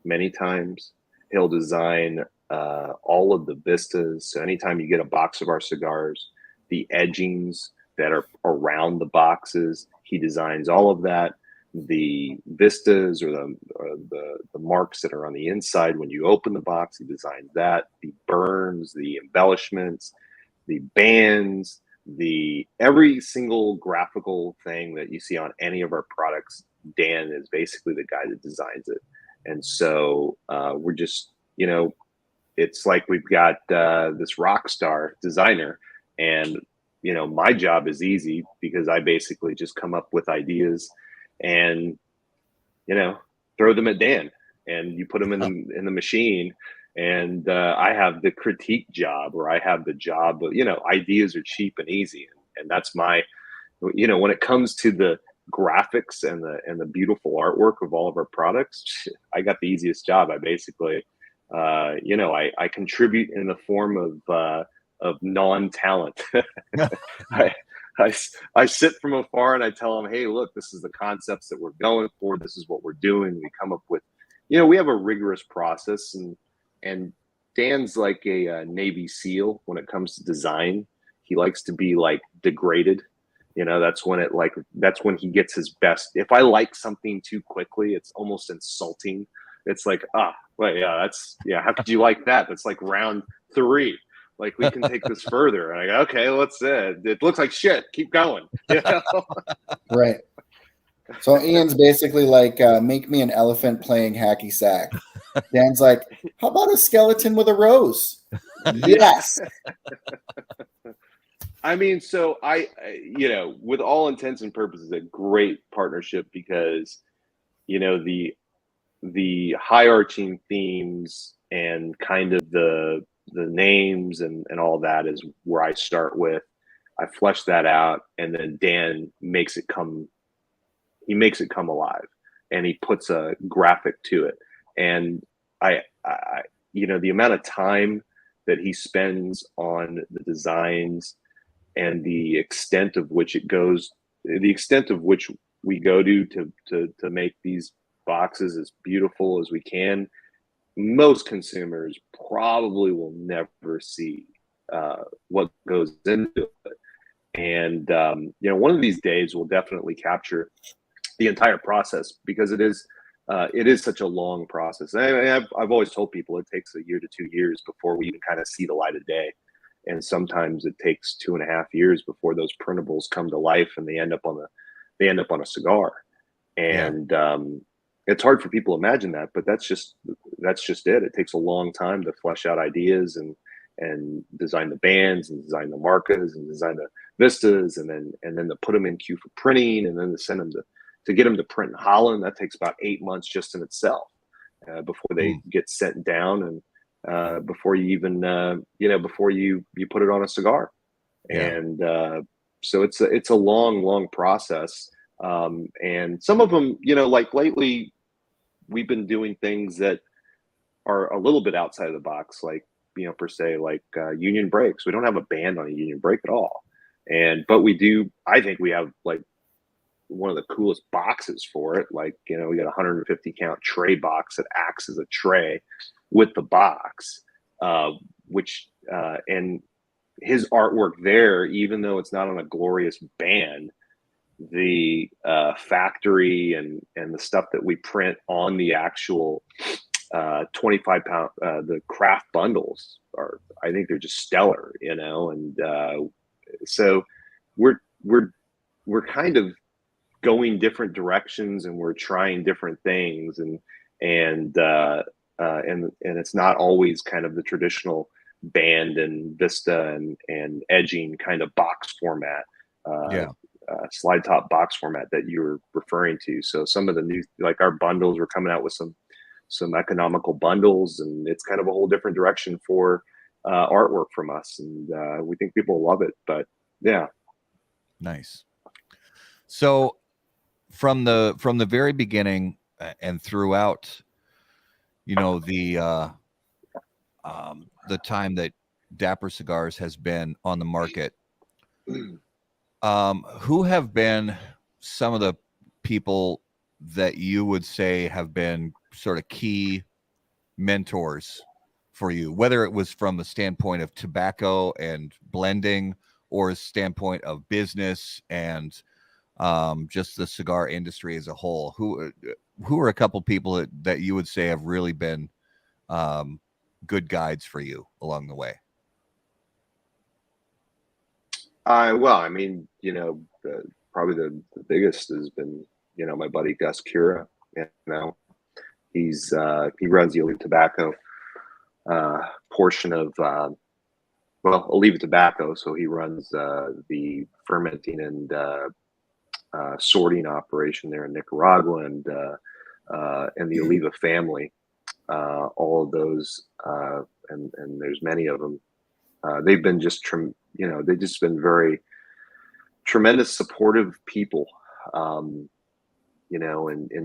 many times. He'll design all of the vistas. So anytime you get a box of our cigars, the edgings that are around the boxes, he designs all of that. The vistas or the marks that are on the inside when you open the box, he designs that. The burns, the embellishments, the bands, every single graphical thing that you see on any of our products, Dan is basically the guy that designs it. And so we're just, it's like we've got this rock star designer, and my job is easy because I basically just come up with ideas and throw them at Dan, and you put them in the machine, and I have the critique job, or I have the job of, ideas are cheap and easy, and that's my, when it comes to the graphics and the beautiful artwork of all of our products, I got the easiest job. I basically I contribute in the form of non-talent. I sit from afar and I tell them, hey, look, this is the concepts that we're going for. This is what we're doing. We come up with, we have a rigorous process, and Dan's like a Navy SEAL when it comes to design. He likes to be like degraded. That's when he gets his best. If I like something too quickly, it's almost insulting. It's like, well, yeah, how could you like that? That's like round 3. Like, we can take this further. And I go, okay, let's it looks like shit. Keep going. Right. So Ian's basically like, make me an elephant playing hacky sack. Dan's like, how about a skeleton with a rose? Yes. I mean, so with all intents and purposes, a great partnership because, the high-arching themes and kind of the names and all that is where I start with. I flesh that out, and then Dan makes it come alive, and he puts a graphic to it. And I the amount of time that he spends on the designs and the extent of which we go to make these boxes as beautiful as we can, most consumers probably will never see what goes into it. And one of these days we'll definitely capture the entire process, because it is such a long process. I've always told people it takes 1 year to 2 years before we even kind of see the light of day, and sometimes it takes 2.5 years before those printables come to life and they end up on a cigar. And it's hard for people to imagine that, but that's just it. It takes a long time to flesh out ideas and design the bands and design the marcas and design the vistas, and then to put them in queue for printing, and then to send them to get them to print in Holland. That takes about 8 months just in itself before they get sent down, and before you even before you put it on a cigar. And so it's a long process. And some of them, like lately, we've been doing things that are a little bit outside of the box, like, per se, like union breaks. We don't have a band on a union break at all. But we do, I think we have like one of the coolest boxes for it. Like, we got a 150 count tray box that acts as a tray with the box, which, and his artwork there, even though it's not on a glorious band, the factory and the stuff that we print on the actual 25 pound the craft bundles I think they're just stellar, and so we're kind of going different directions, and we're trying different things, and it's not always kind of the traditional band and vista and edging kind of box format. Slide top box format that you were referring to. So some of the new, like our bundles, we're coming out with some economical bundles, and it's kind of a whole different direction for artwork from us, and we think people love it. But yeah, nice. So from the very beginning and throughout, the time that Dapper Cigars has been on the market, who have been some of the people that you would say have been sort of key mentors for you, whether it was from the standpoint of tobacco and blending, or a standpoint of business and just the cigar industry as a whole? Who are a couple people that you would say have really been good guides for you along the way? Well, I mean, probably the biggest has been, my buddy Gus Cura. He runs the Oliva Tobacco portion of Oliva Tobacco. So he runs the fermenting and sorting operation there in Nicaragua, and the Oliva family. All of those, and there's many of them. They've been they've just been very tremendous supportive people, in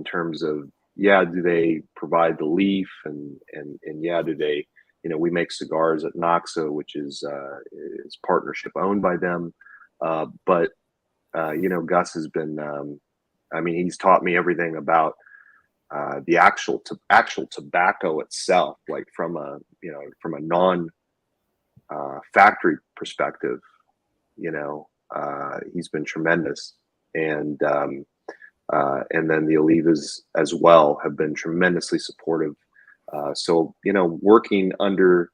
terms of, do they provide the leaf, and do they, we make cigars at Noxa, which is partnership owned by them. But Gus has been, he's taught me everything about the actual tobacco itself, like from a non factory perspective. He's been tremendous, and then the Olivas as well have been tremendously supportive. So working under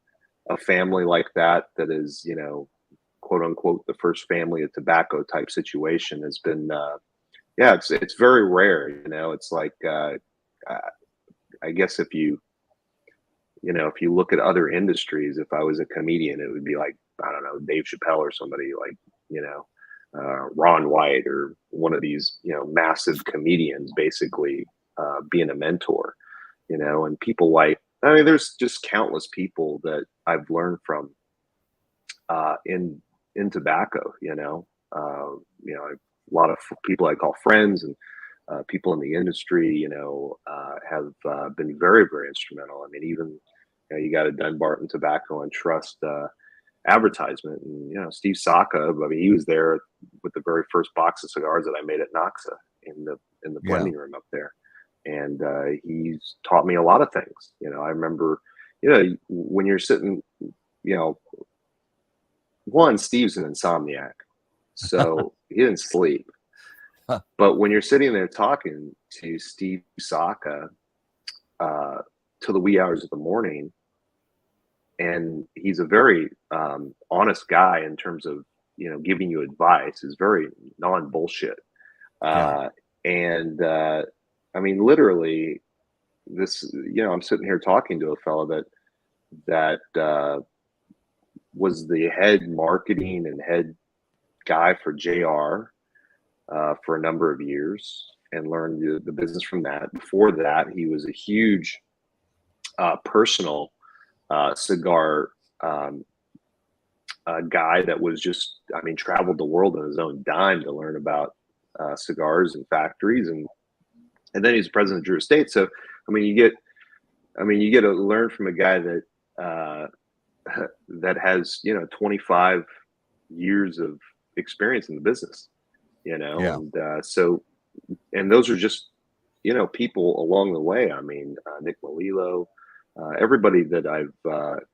a family like that is, quote unquote, the first family of tobacco type situation has been, it's very rare. It's like, I guess if you look at other industries, if I was a comedian, it would be like, I don't know, Dave Chappelle or somebody like, Ron White or one of these, massive comedians basically being a mentor, and people like, there's just countless people that I've learned from in tobacco, a lot of people I call friends and people in the industry, have been very, very instrumental. I mean, even you got a Dunbarton Tobacco and Trust advertisement, and Steve Saka. I mean, he was there with the very first box of cigars that I made at Noxa in the blending room up there, and he's taught me a lot of things. I remember, when you're sitting, one, Steve's an insomniac, so he didn't sleep. But when you're sitting there talking to Steve Saka till the wee hours of the morning, and he's a very honest guy in terms of giving you advice, is very non-bullshit. And literally, this I'm sitting here talking to a fellow that was the head marketing and head guy for JR for a number of years, and learned the business from that. Before that, he was a huge personal cigar guy that was just, traveled the world on his own dime to learn about cigars and factories, and then he's president of Drew Estate. So you get to learn from a guy that that has 25 years of experience in the business, and and those are just people along the way. Nick Melillo, everybody that I've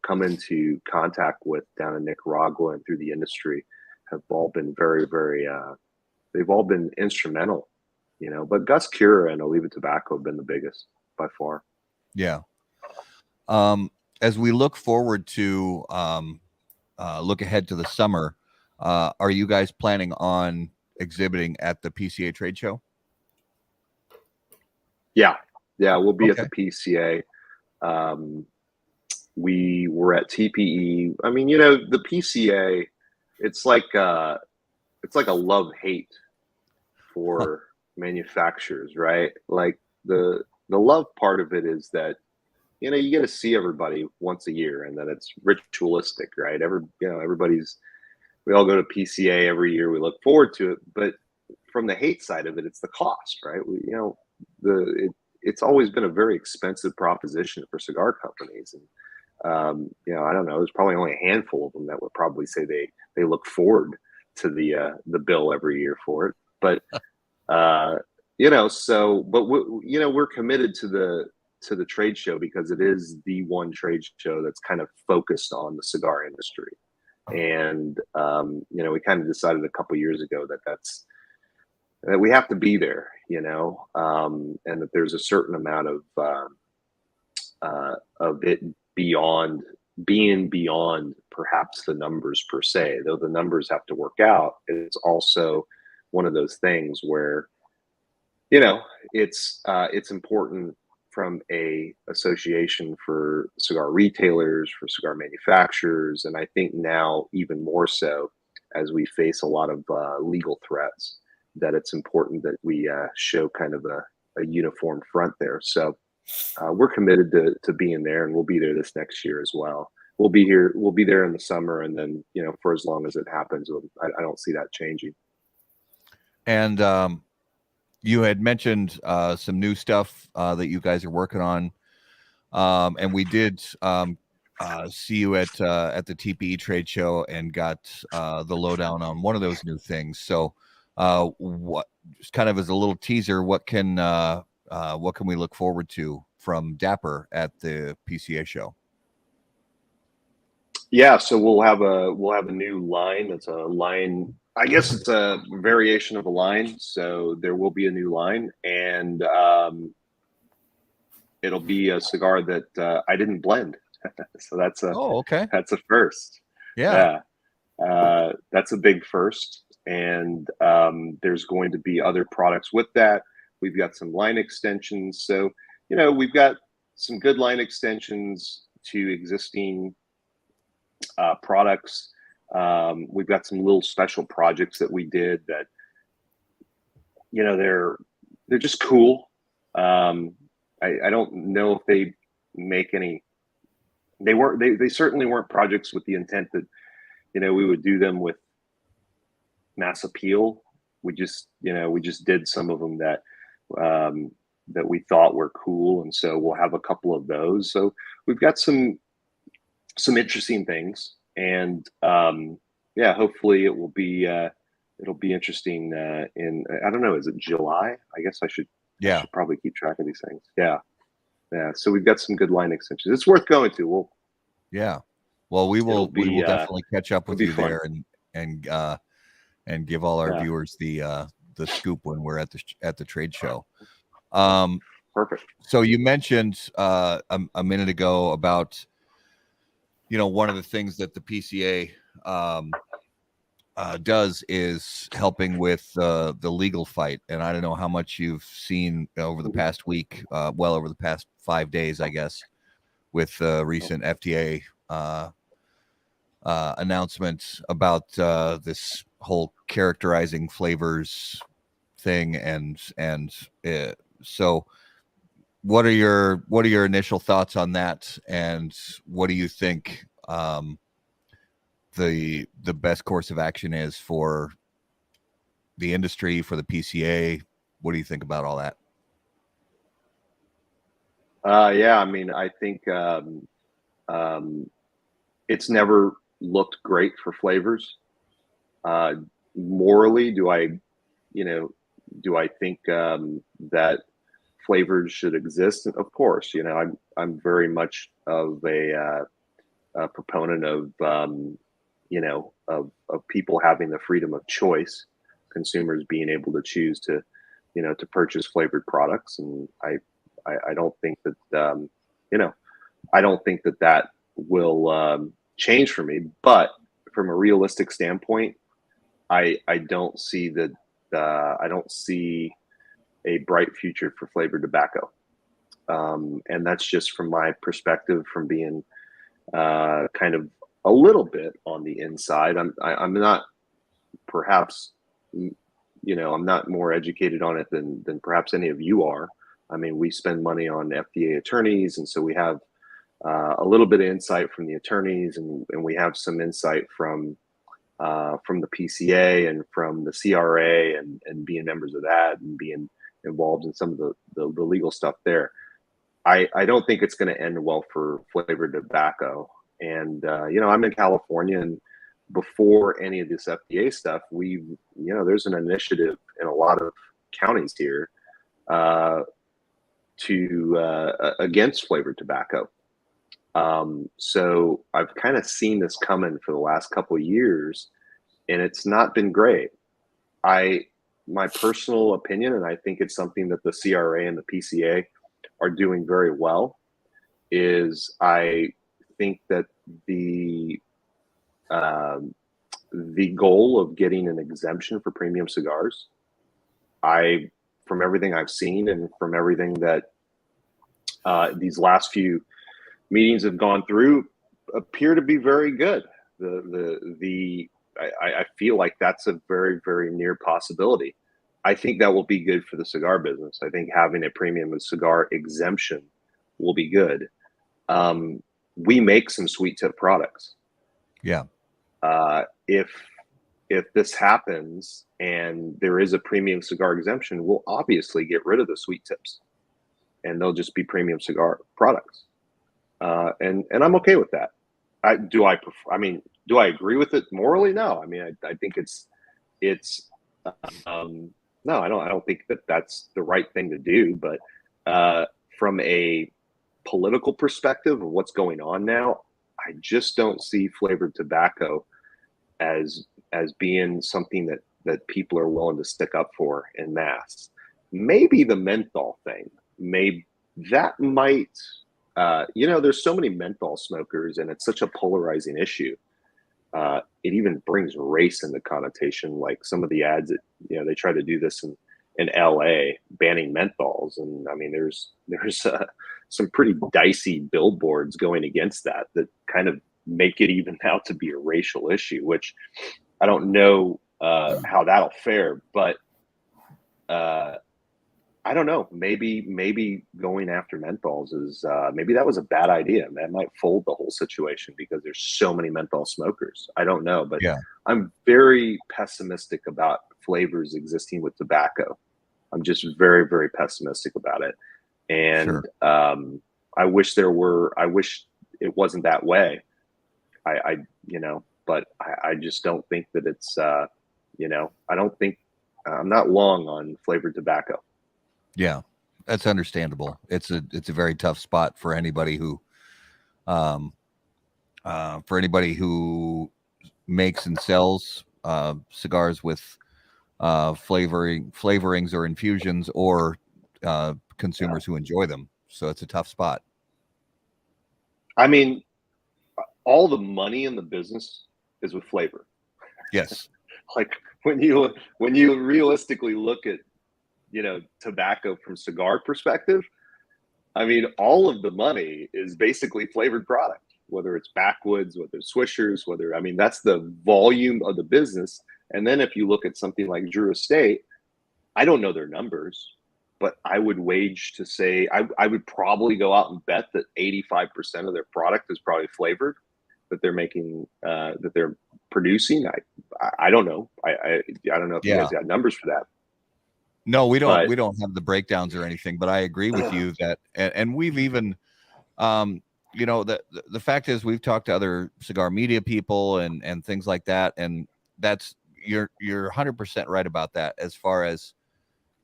come into contact with down in Nicaragua and through the industry have all been very, very, they've all been instrumental, but Gus Cura and Oliva Tobacco have been the biggest by far. Yeah. As we look forward to look ahead to the summer, are you guys planning on exhibiting at the PCA trade show? Yeah, we'll be at the PCA. We were at TPE. The PCA, it's like a love-hate for manufacturers, right? Like the love part of it is that you get to see everybody once a year, and then it's ritualistic, right? We all go to PCA every year. We look forward to it, but from the hate side of it, it's the cost, right? It's always been a very expensive proposition for cigar companies, and I don't know. There's probably only a handful of them that would probably say they look forward to the bill every year for it. But we're committed to the trade show because it is the one trade show that's kind of focused on the cigar industry. And, we kind of decided a couple years ago that we have to be there, and that there's a certain amount of it being beyond perhaps the numbers per se, though the numbers have to work out. It's also one of those things where, it's important from a association for cigar retailers, for cigar manufacturers. And I think now even more so as we face a lot of legal threats, that it's important that we show kind of a uniform front there. So we're committed to being there, and we'll be there this next year as well. We'll be there in the summer, and then, for as long as it happens, I don't see that changing. And you had mentioned some new stuff that you guys are working on, and we did see you at the TPE trade show and got the lowdown on one of those new things. So what, just kind of as a little teaser, what can we look forward to from Dapper at the PCA show? Yeah, so we'll have a new line. It's a line. I guess it's a variation of a line. So there will be a new line, and it'll be a cigar that I didn't blend. So that's okay. That's a first. Yeah. That's a big first, and there's going to be other products with that. We've got some line extensions. So we've got some good line extensions to existing products. We've got some little special projects that we did that they're just cool. I don't know if they make any. They certainly weren't projects with the intent that we would do them with mass appeal. We just did some of them that that we thought were cool, and so we'll have a couple of those. So we've got some interesting things, and hopefully it'll be interesting in, I don't know, is it July? I guess I should probably keep track of these things. Yeah. So we've got some good line extensions. It's worth going to. Well, we will definitely catch up with you fun there and give all our viewers the scoop when we're at the trade show. Perfect. So you mentioned a minute ago about one of the things that the PCA does is helping with the legal fight, and I don't know how much you've seen over the past week, over the past 5 days, I guess, with recent FDA announcement about this whole characterizing flavors thing, and so what are your initial thoughts on that, and what do you think the best course of action is for the industry, for the PCA? What do you think about all that? I mean, I think it's never looked great for flavors. Morally, do I think that flavors should exist? Of course, I'm very much of a proponent of of people having the freedom of choice, consumers being able to choose to purchase flavored products, and I don't think that I don't think that will change for me. But from a realistic standpoint, I don't see that I don't see a bright future for flavored tobacco, and that's just from my perspective, from being kind of a little bit on the inside. I'm not, perhaps, I'm not more educated on it than perhaps any of you are. I mean, we spend money on FDA attorneys, and so we have a little bit of insight from the attorneys, and we have some insight from the PCA and from the CRA, and being members of that and being involved in some of the legal stuff there. I don't think it's going to end well for flavored tobacco. And I'm in California, and before any of this FDA stuff, there's an initiative in a lot of counties here against flavored tobacco. So I've kind of seen this coming for the last couple of years, and it's not been great. My personal opinion, and I think it's something that the CRA and the PCA are doing very well, is I think that the goal of getting an exemption for premium cigars, from everything I've seen and from everything that these last few meetings have gone through, appear to be very good. I feel like that's a very, very near possibility. I think that will be good for the cigar business. I think having a premium cigar exemption will be good. We make some sweet tip products. Yeah. If this happens and there is a premium cigar exemption, we'll obviously get rid of the sweet tips, and they'll just be premium cigar products. And I'm okay with that. Do I agree with it morally? No. I mean, I think it's No, I don't think that that's the right thing to do. But from a political perspective of what's going on now, I just don't see flavored tobacco as being something that people are willing to stick up for in mass. Maybe the menthol thing, maybe that might, there's so many menthol smokers, and it's such a polarizing issue. It even brings race into connotation. Like some of the ads that, they try to do this in LA, banning menthols. And I mean, there's some pretty dicey billboards going against that kind of make it even out to be a racial issue, which I don't know how that'll fare, but I don't know. Maybe going after menthols is maybe that was a bad idea. That might fold the whole situation because there's so many menthol smokers. I don't know, but Yeah. I'm very pessimistic about flavors existing with tobacco. I'm just very, very pessimistic about it. And Sure. I wish it wasn't that way. But I just don't think that it's, I don't think I'm not long on flavored tobacco. Yeah, that's understandable. It's a very tough spot for anybody who makes and sells cigars with flavorings or infusions, or consumers who enjoy them. So it's a tough spot. I mean, all the money in the business is with flavor. Yes. Like when you realistically look at, tobacco from cigar perspective, I mean, all of the money is basically flavored product, whether it's backwoods, whether it's swishers, that's the volume of the business. And then if you look at something like Drew Estate, I don't know their numbers, but I would wage to say, I would probably go out and bet that 85% of their product is probably flavored, that they're making, that they're producing. I don't know. I don't know if you guys got numbers for that. No, we don't. We don't have the breakdowns or anything, but I agree with you that, and we've even, the fact is we've talked to other cigar media people and things like that, and that's you're 100% right about that. As far as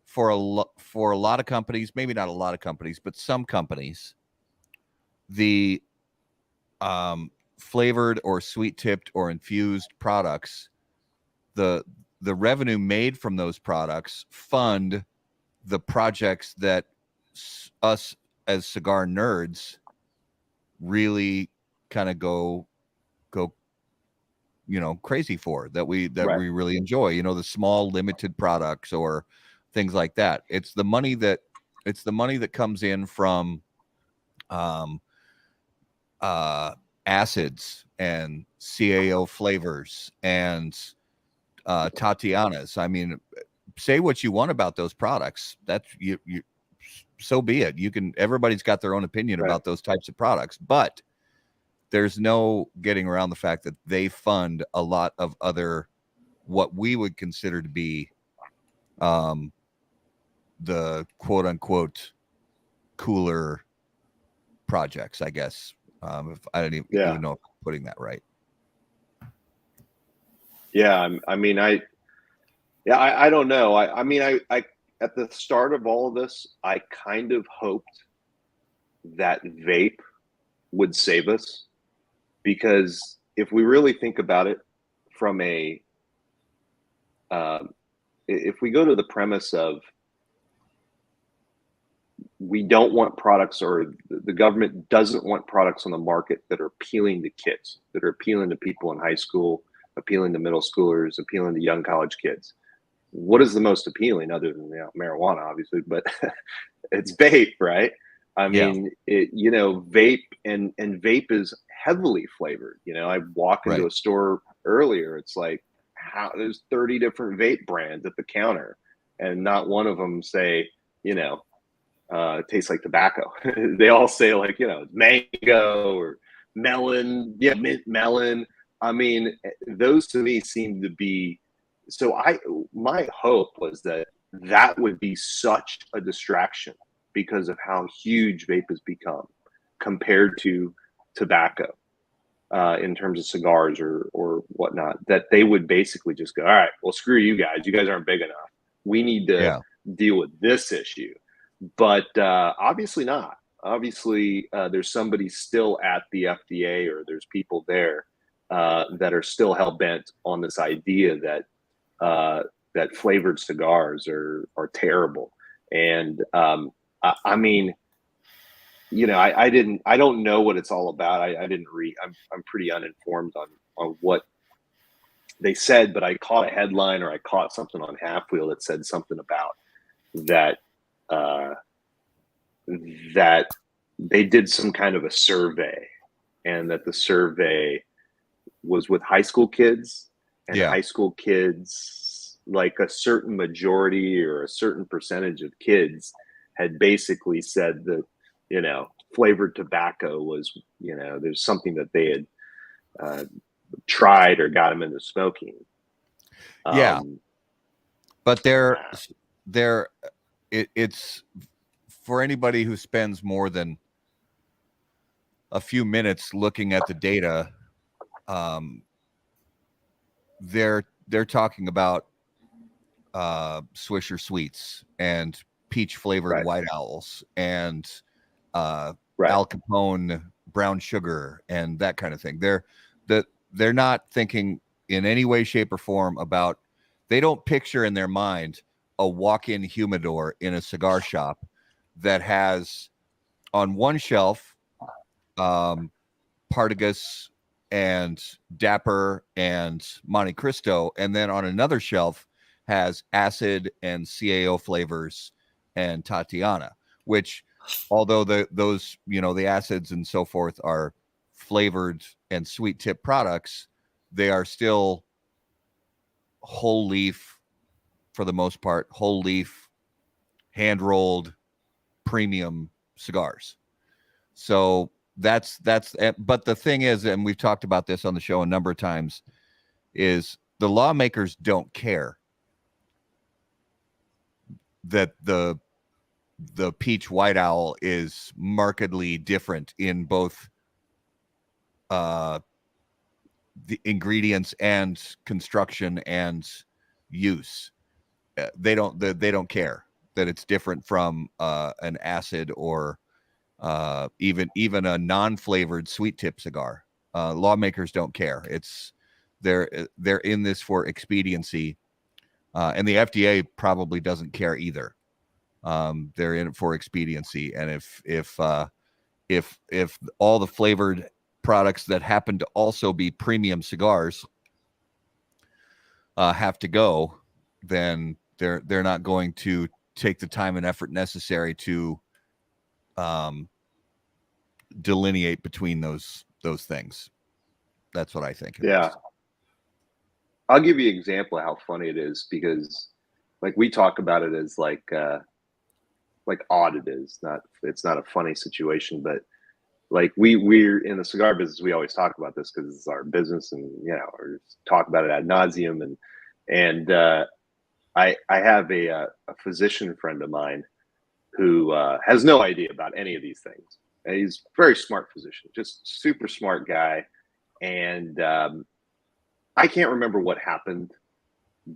for a lot of companies, maybe not a lot of companies, but some companies, the flavored or sweet tipped or infused products, the revenue made from those products fund the projects that us as cigar nerds really kind of go crazy for, that we really enjoy, the small limited products or things like that. It's the money that comes in from acids and CAO flavors and Tatianas. I mean, say what you want about those products. That's you so be it. Everybody's got their own opinion about those types of products, but there's no getting around the fact that they fund a lot of other, what we would consider to be the quote unquote cooler projects, I guess. If I don't even know if I'm putting that right. Yeah, I don't know. I at the start of all of this, I kind of hoped that vape would save us, because if we really think about it from if we go to the premise of we don't want products, or the government doesn't want products on the market that are appealing to kids, that are appealing to people in high school, appealing to middle schoolers, appealing to young college kids. What is the most appealing, other than marijuana, obviously, but it's vape, right? I mean, vape and vape is heavily flavored. I walk into a store earlier, it's like, there's 30 different vape brands at the counter, and not one of them say, it tastes like tobacco. They all say like, mango or melon, mint melon. I mean, those to me seem to be, my hope was that would be such a distraction because of how huge vape has become compared to tobacco. in terms of cigars or whatnot, that they would basically just go, all right, well, screw you guys. You guys aren't big enough. We need to deal with this issue. But obviously not. Obviously, there's somebody still at the FDA, or there's people there that are still hell-bent on this idea that that flavored cigars are terrible. And I mean, I don't know what it's all about. I didn't read. I'm pretty uninformed on what they said, but I caught a headline, or I caught something on Half Wheel that said something about that that they did some kind of a survey, and that the survey was with high school kids, and high school kids, like a certain majority or a certain percentage of kids, had basically said that flavored tobacco was, there's something that they had tried or got them into smoking. But it's for anybody who spends more than a few minutes looking at the data. They're talking about Swisher Sweets and peach flavored White Owls and Al Capone brown sugar and that kind of thing. They're not thinking in any way, shape, or form about. They don't picture in their mind a walk-in humidor in a cigar shop that has on one shelf Partagas and Dapper and Monte Cristo, and then on another shelf has acid and CAO flavors and Tatiana, which, although those the acids and so forth are flavored and sweet tip products, they are still whole leaf, for the most part, whole leaf, hand rolled premium cigars. So that's but the thing is, and we've talked about this on the show a number of times, is the lawmakers don't care that the peach White Owl is markedly different in both the ingredients and construction and use. They don't care that it's different from an acid or even a non-flavored sweet tip cigar. Lawmakers don't care. They're in this for expediency, and the FDA probably doesn't care either. They're in it for expediency, and if all the flavored products that happen to also be premium cigars have to go, then they're not going to take the time and effort necessary to delineate between those things. That's what I think. Yeah. I'll give you an example of how funny it is, because like we talk about it as like odd it is. It's not a funny situation, but like we're in the cigar business, we always talk about this because it's our business, and or talk about it ad nauseum. And I have a physician friend of mine who has no idea about any of these things. And he's a very smart physician, just super smart guy. And I can't remember what happened,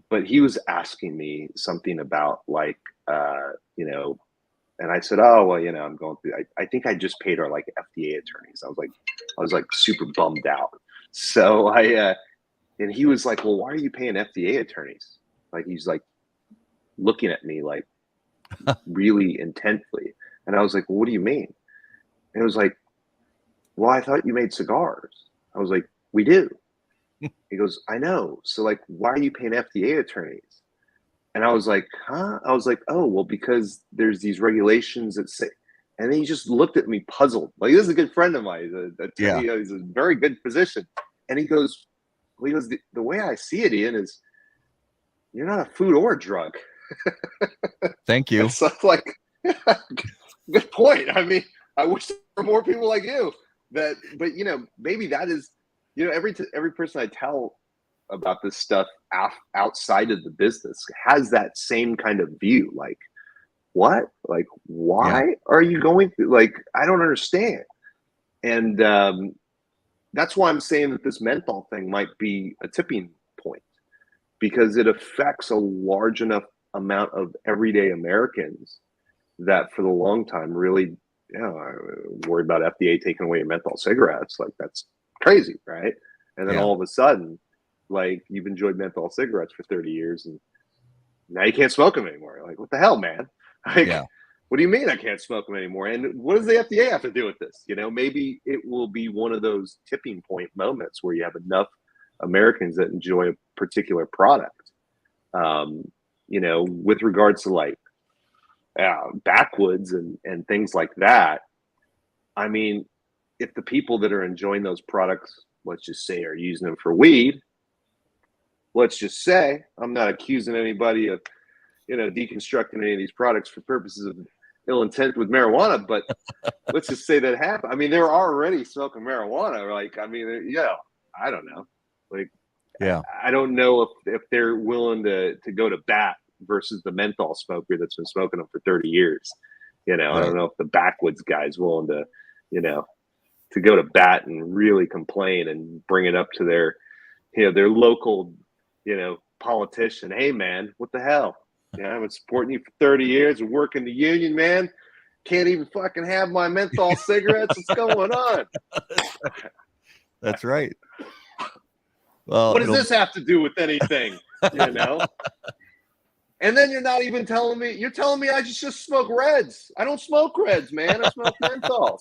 but he was asking me something about like, and I said, oh, well, I'm going through, I think I just paid our like FDA attorneys. I was like super bummed out. So and he was like, well, why are you paying FDA attorneys? Like, he's like looking at me like really intently. And I was like, well, what do you mean? And it was like, well, I thought you made cigars. I was like, we do. He goes, I know. So like, why are you paying FDA attorneys? And I was like, huh? I was like, oh, well, because there's these regulations that say, and then he just looked at me puzzled. Like, this is a good friend of mine. He's a very good physician. And he goes, the way I see it, Ian, is you're not a food or a drug. Thank you. So it's like, good point. I mean, I wish there were more people like you but maybe that is, every person I tell about this stuff outside of the business has that same kind of view. Like, what? Like, why are you going through? Like, I don't understand. And that's why I'm saying that this menthol thing might be a tipping point, because it affects a large enough amount of everyday Americans that for the long time really, worried about FDA taking away your menthol cigarettes. Like, that's crazy, right? And then all of a sudden, like, you've enjoyed menthol cigarettes for 30 years and now you can't smoke them anymore. Like, what the hell, man? Like, what do you mean I can't smoke them anymore? And what does the FDA have to do with this? You know, maybe it will be one of those tipping point moments where you have enough Americans that enjoy a particular product. You know, with regards to like backwoods and things like that. I mean, if the people that are enjoying those products, let's just say, are using them for weed, let's just say, I'm not accusing anybody of, you know, deconstructing any of these products for purposes of ill intent with marijuana, but let's just say that happened. I mean, they're already smoking marijuana. Like, I mean, yeah, I don't know. Like, I don't know if they're willing to go to bat versus the menthol smoker that's been smoking them for 30 years. You know, I don't know if the backwoods guy's willing to, you know, to go to bat and really complain and bring it up to their, you know, their local, you know, politician. Hey, man, what the hell? Yeah, I've been supporting you for 30 years and working the union, man. Can't even fucking have my menthol cigarettes. What's going on? That's right. Well, what does this have to do with anything? You know? And then you're not even telling me. You're telling me I just smoke reds. I don't smoke reds, man. I smoke menthols.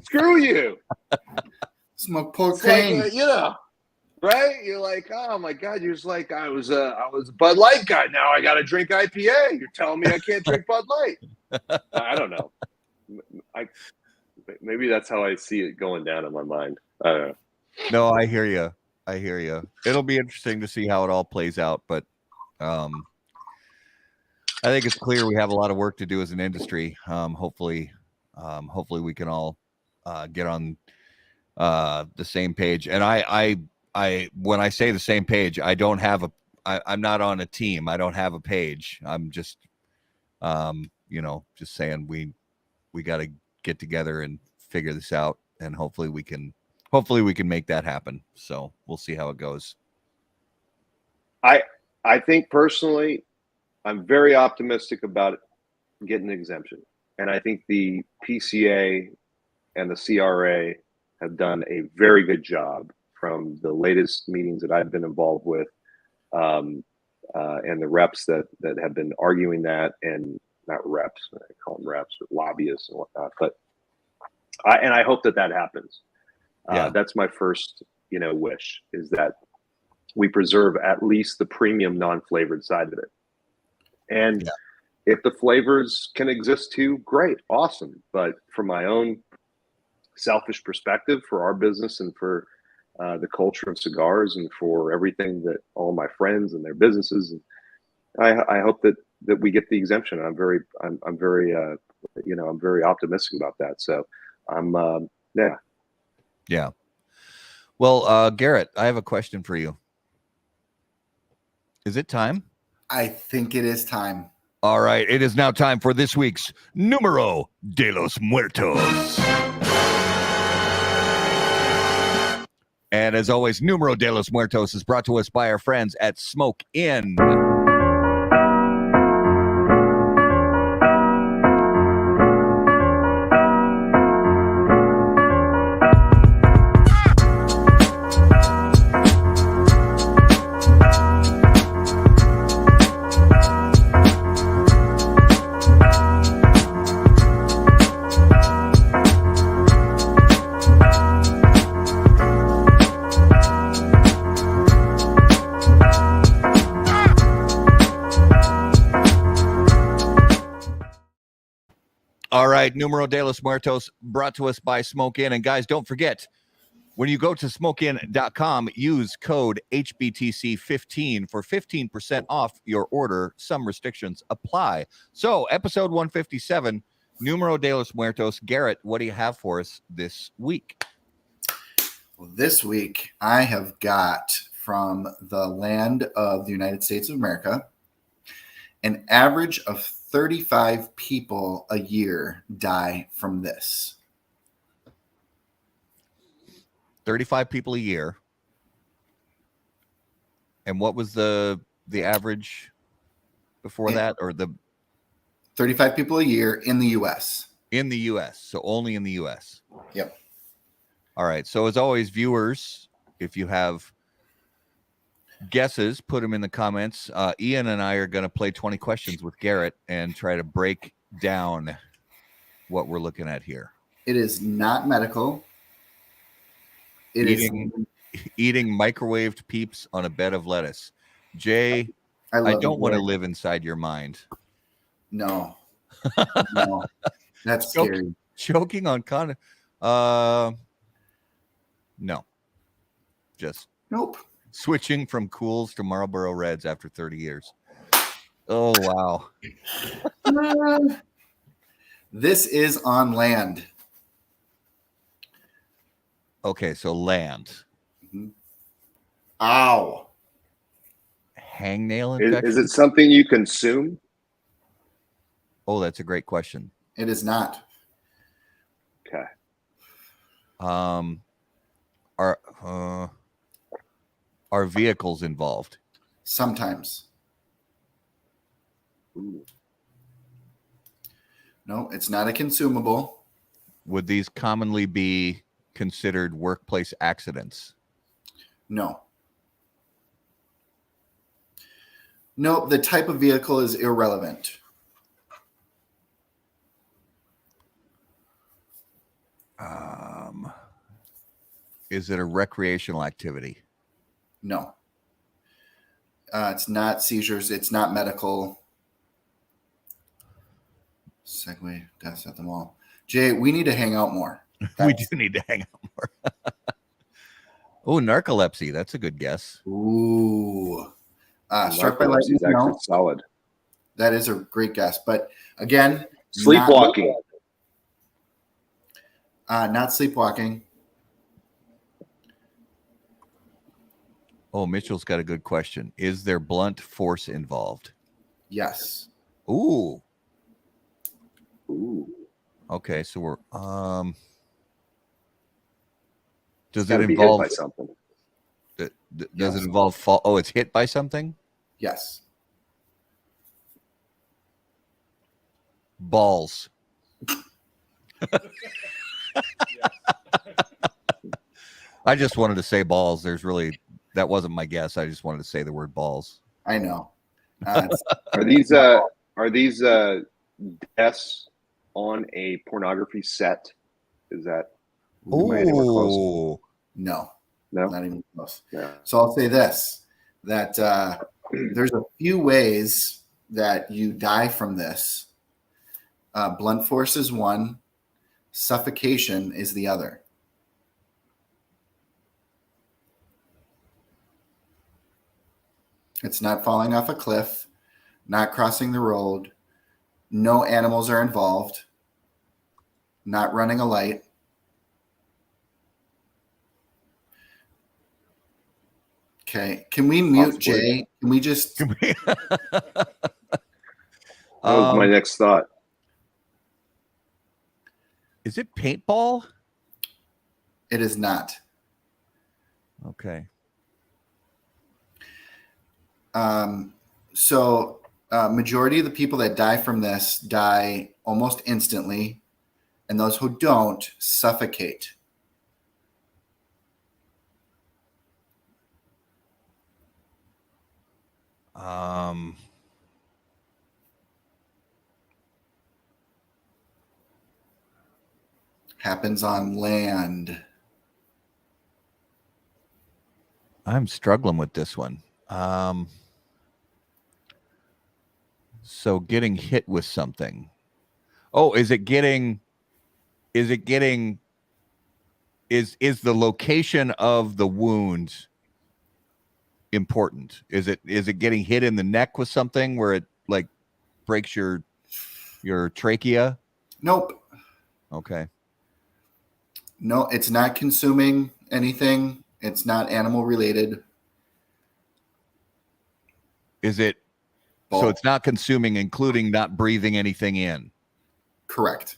Screw you. Smoke cocaine. Like, you know, right? You're like, oh my God. You're just like, I was a Bud Light guy. Now I got to drink IPA. You're telling me I can't drink Bud Light. I don't know. Maybe that's how I see it going down in my mind. I don't know. No, I hear you. I hear you. It'll be interesting to see how it all plays out, but I think it's clear we have a lot of work to do as an industry. Hopefully we can all get on the same page. And I when I say the same page, I don't have I'm not on a team. I don't have a page. I'm just you know, just saying we got to get together and figure this out, and hopefully we can make that happen. So we'll see how it goes. I think personally, I'm very optimistic about getting an exemption. And I think the PCA and the CRA have done a very good job from the latest meetings that I've been involved with, and the reps that have been arguing that, and not reps, I call them reps, but lobbyists and whatnot. But I hope that happens. That's my first, you know, wish, is that we preserve at least the premium non-flavored side of it. And if the flavors can exist too, great, awesome. But from my own selfish perspective, for our business and for the culture of cigars and for everything that all my friends and their businesses, I hope that we get the exemption. I'm very you know, I'm very optimistic about that. So I'm Yeah. Well, Garrett, I have a question for you. Is it time? I think it is time. All right. It is now time for this week's Numero de los Muertos. And as always, Numero de los Muertos is brought to us by our friends at Smoke Inn. All right, Numero de los Muertos brought to us by Smoke Inn. And guys, don't forget, when you go to smokeinn.com, use code HBTC15 for 15% off your order. Some restrictions apply. So, episode 157, Numero de los Muertos. Garrett, what do you have for us this week? Well, this week, I have got from the land of the United States of America, an average of 35 people a year die from this. 35 people a year. And what was the average before that, or the 35 people a year in the U.S. In the U.S. So only in the U.S. Yep. All right. So as always, viewers, if you have guesses, put them in the comments. Ian and I are going to play 20 questions with Garrett and try to break down what we're looking at here. It is not medical. It is eating microwaved peeps on a bed of lettuce. Jay, I don't want to live inside your mind. No. No. That's scary. Choking on no. Just nope. Switching from Cools to Marlboro Reds after 30 years. Oh, wow. This is on land. Okay, so land. Mm-hmm. Ow. Hangnail infection? Is it something you consume? Oh, that's a great question. It is not. Okay. Are vehicles involved? Sometimes. Ooh. No, it's not a consumable. Would these commonly be considered workplace accidents? No. No, the type of vehicle is irrelevant. Is it a recreational activity? No. It's not seizures. It's not medical. Segway, deaths at the mall. Jay, we need to hang out more. We do need to hang out more. Oh, narcolepsy. That's a good guess. Ooh. Start by letting me know. Solid. That is a great guess. But again, sleepwalking. Not sleepwalking. Oh, Mitchell's got a good question. Is there blunt force involved? Yes. Ooh. Ooh. Okay, so we're does it involve hit by something? Does it involve fall? Oh, it's hit by something? Yes. Balls. I just wanted to say balls. That wasn't my guess. I just wanted to say the word balls. I know. Are these deaths on a pornography set? Is that? Oh, no, not even close. Yeah. So I'll say this: that there's a few ways that you die from this. Blunt force is one. Suffocation is the other. It's not falling off a cliff, not crossing the road. No animals are involved. Not running a light. Okay. Can we mute Jay? Can we just? That was my next thought. Is it paintball? It is not. Okay. So majority of the people that die from this die almost instantly, and those who don't suffocate. Happens on land. I'm struggling with this one. So getting hit with something. Oh, is the location of the wound important? Is it getting hit in the neck with something where it like breaks your trachea? Nope. Okay. No, it's not consuming anything. It's not animal related. Is it? So it's not consuming, including not breathing anything in. Correct.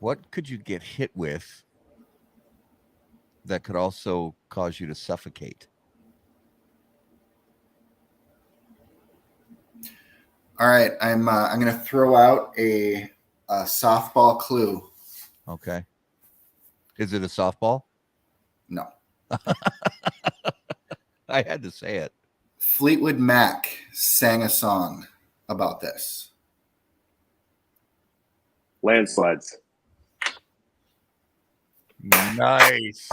What could you get hit with that could also cause you to suffocate? All right, I'm going to throw out a softball clue. Okay. Is it a softball? No. I had to say it. Fleetwood Mac sang a song about this. Landslides. Nice.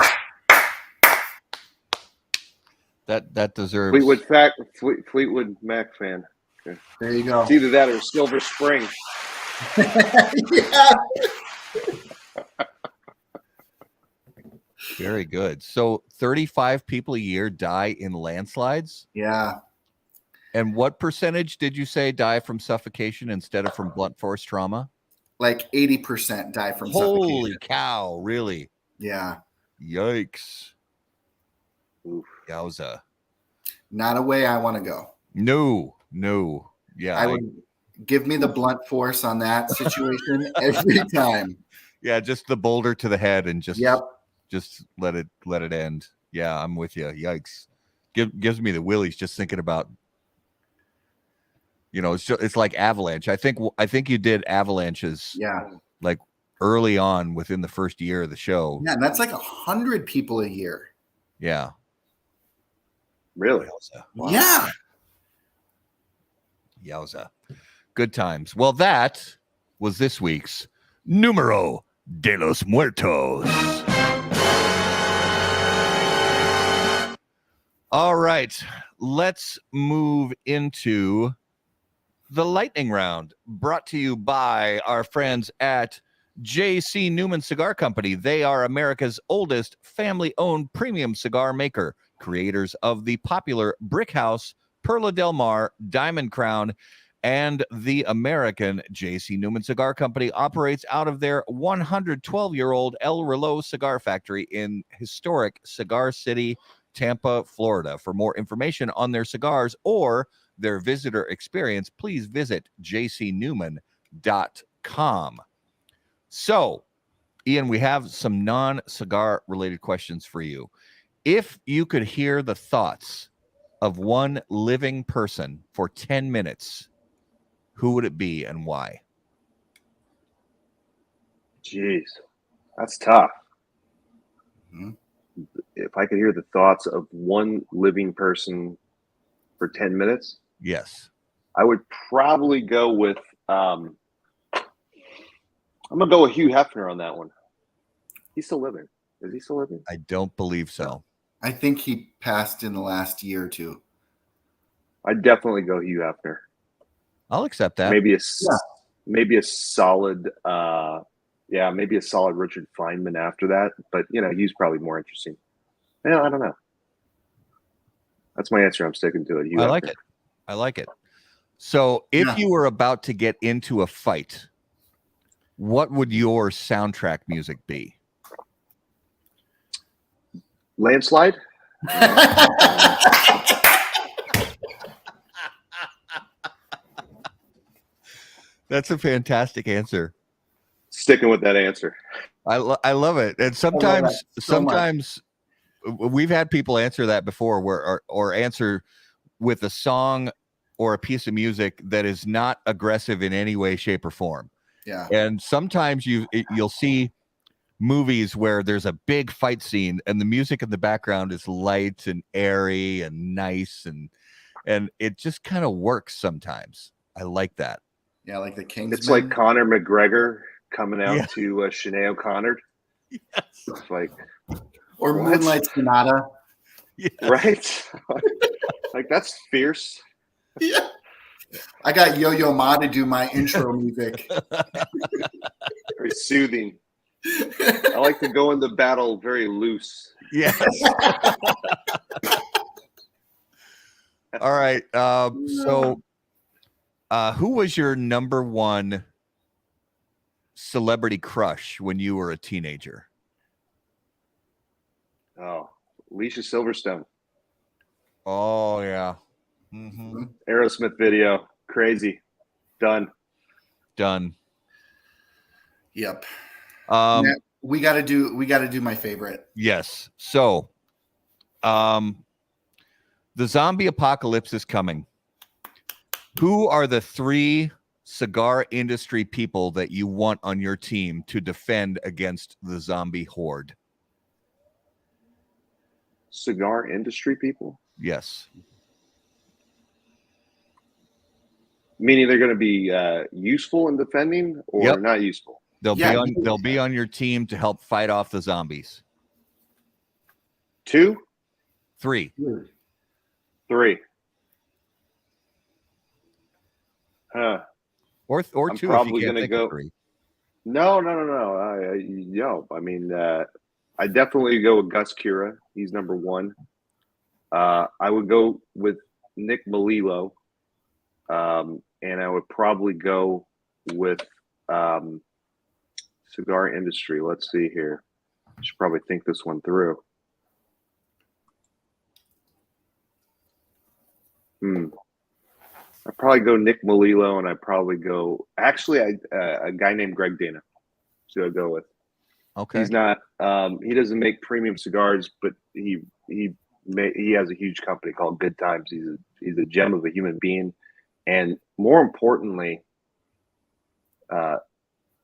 That deserves Fleetwood Mac fan. Okay. There you go. It's either that or Silver Spring. Yeah. Very good. So 35 people a year die in landslides. Yeah. And what percentage did you say die from suffocation instead of from blunt force trauma? Like 80% die from Holy suffocation. cow, really? Yeah. Yikes. Oof. Yowza. Not a way I want to go. No. Yeah. I would give me the blunt force on that situation every time. Yeah, just the boulder to the head and just let it end. Yeah, I'm with you. Yikes. Gives me the willies just thinking about, it's like avalanche. I think you did avalanches. Yeah. Like early on within the first year of the show. Yeah, and that's like 100 people a year. Yeah. Really? Wow. Yeah. Yowza. Good times. Well, that was this week's Numero de los Muertos. All right. Let's move into the lightning round, brought to you by our friends at J.C. Newman Cigar Company. They are America's oldest family-owned premium cigar maker, creators of the popular Brick House, Perla Del Mar, Diamond Crown, and the American J.C. Newman Cigar Company operates out of their 112-year-old El Reloj cigar factory in historic Cigar City, Tampa, Florida. For more information on their cigars or their visitor experience, please visit jcnewman.com. So, Ian, we have some non-cigar related questions for you. If you could hear the thoughts of one living person for 10 minutes, who would it be and why? Jeez, that's tough. Mm-hmm. If I could hear the thoughts of one living person for 10 minutes, Yes. I would probably go with, I'm going to go with Hugh Hefner on that one. He's still living. Is he still living? I don't believe so. I think he passed in the last year or two. I'd definitely go Hugh Hefner. I'll accept that. Maybe a solid, maybe a solid Richard Feynman after that. But, he's probably more interesting. Yeah, I don't know. That's my answer. I'm sticking to it. Hugh Hefner. I like it. So if you were about to get into a fight, what would your soundtrack music be? Landslide? That's a fantastic answer. Sticking with that answer. I love it. And sometimes we've had people answer that before, or answer with a song or a piece of music that is not aggressive in any way, shape, or form. Yeah. And sometimes you'll see movies where there's a big fight scene and the music in the background is light and airy and nice, and it just kind of works sometimes. I like that. Yeah, like the Kingsman. It's like Conor McGregor coming out to Sinead O'Connor. Yes. It's like, or what? Moonlight Sonata. Yes. Right? Like, that's fierce. Yeah. I got Yo-Yo Ma to do my intro music. Very soothing. I like to go into battle very loose. Yes. All right. So who was your number one celebrity crush when you were a teenager? Oh, Alicia Silverstone. Oh, yeah. Mm-hmm. Aerosmith video. Crazy. Done. Done. Yep. Matt, we got to do my favorite. Yes. So, the zombie apocalypse is coming. Who are the 3 cigar industry people that you want on your team to defend against the zombie horde? Cigar industry people? Yes. Meaning they're going to be useful in defending or not useful? They'll be on your team to help fight off the zombies. 2? 3. 3. Huh. Or I'm 2 probably if you can't gonna think go. of 3. No. I mean, I definitely go with Gus Cura. He's number 1. I would go with Nick Melillo. And I would probably go with cigar industry. Let's see here. I should probably think this one through. I'd probably go Nick Melillo, and I'd probably go actually a guy named Greg Dana. So I'll go with. Okay. He's not. He doesn't make premium cigars, but he has a huge company called Good Times. He's a gem of a human being, and more importantly,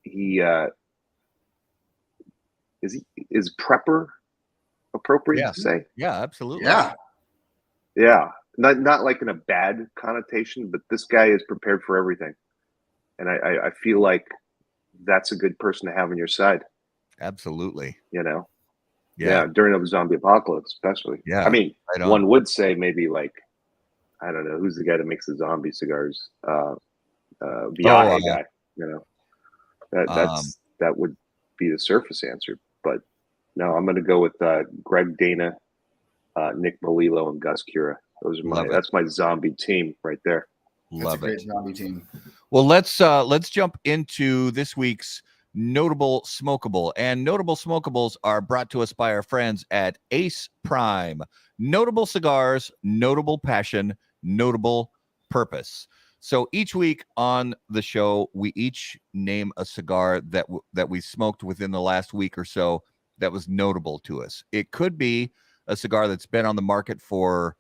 he is prepper appropriate to say? Yeah, absolutely. Yeah. Not like in a bad connotation, but this guy is prepared for everything. And I feel like that's a good person to have on your side. Absolutely. You know? Yeah. During the zombie apocalypse, especially. Yeah. I mean, one would say maybe like, I don't know, who's the guy that makes the zombie cigars? Viaje guy, you know? That would be the surface answer. But no, I'm going to go with Greg Dana, Nick Melillo, and Gus Cura. That's my zombie team right there. That's a great zombie team. Well, let's jump into this week's Notable Smokable. And Notable Smokables are brought to us by our friends at Ace Prime. Notable cigars, notable passion, notable purpose. So each week on the show, we each name a cigar that we smoked within the last week or so that was notable to us. It could be a cigar that's been on the market for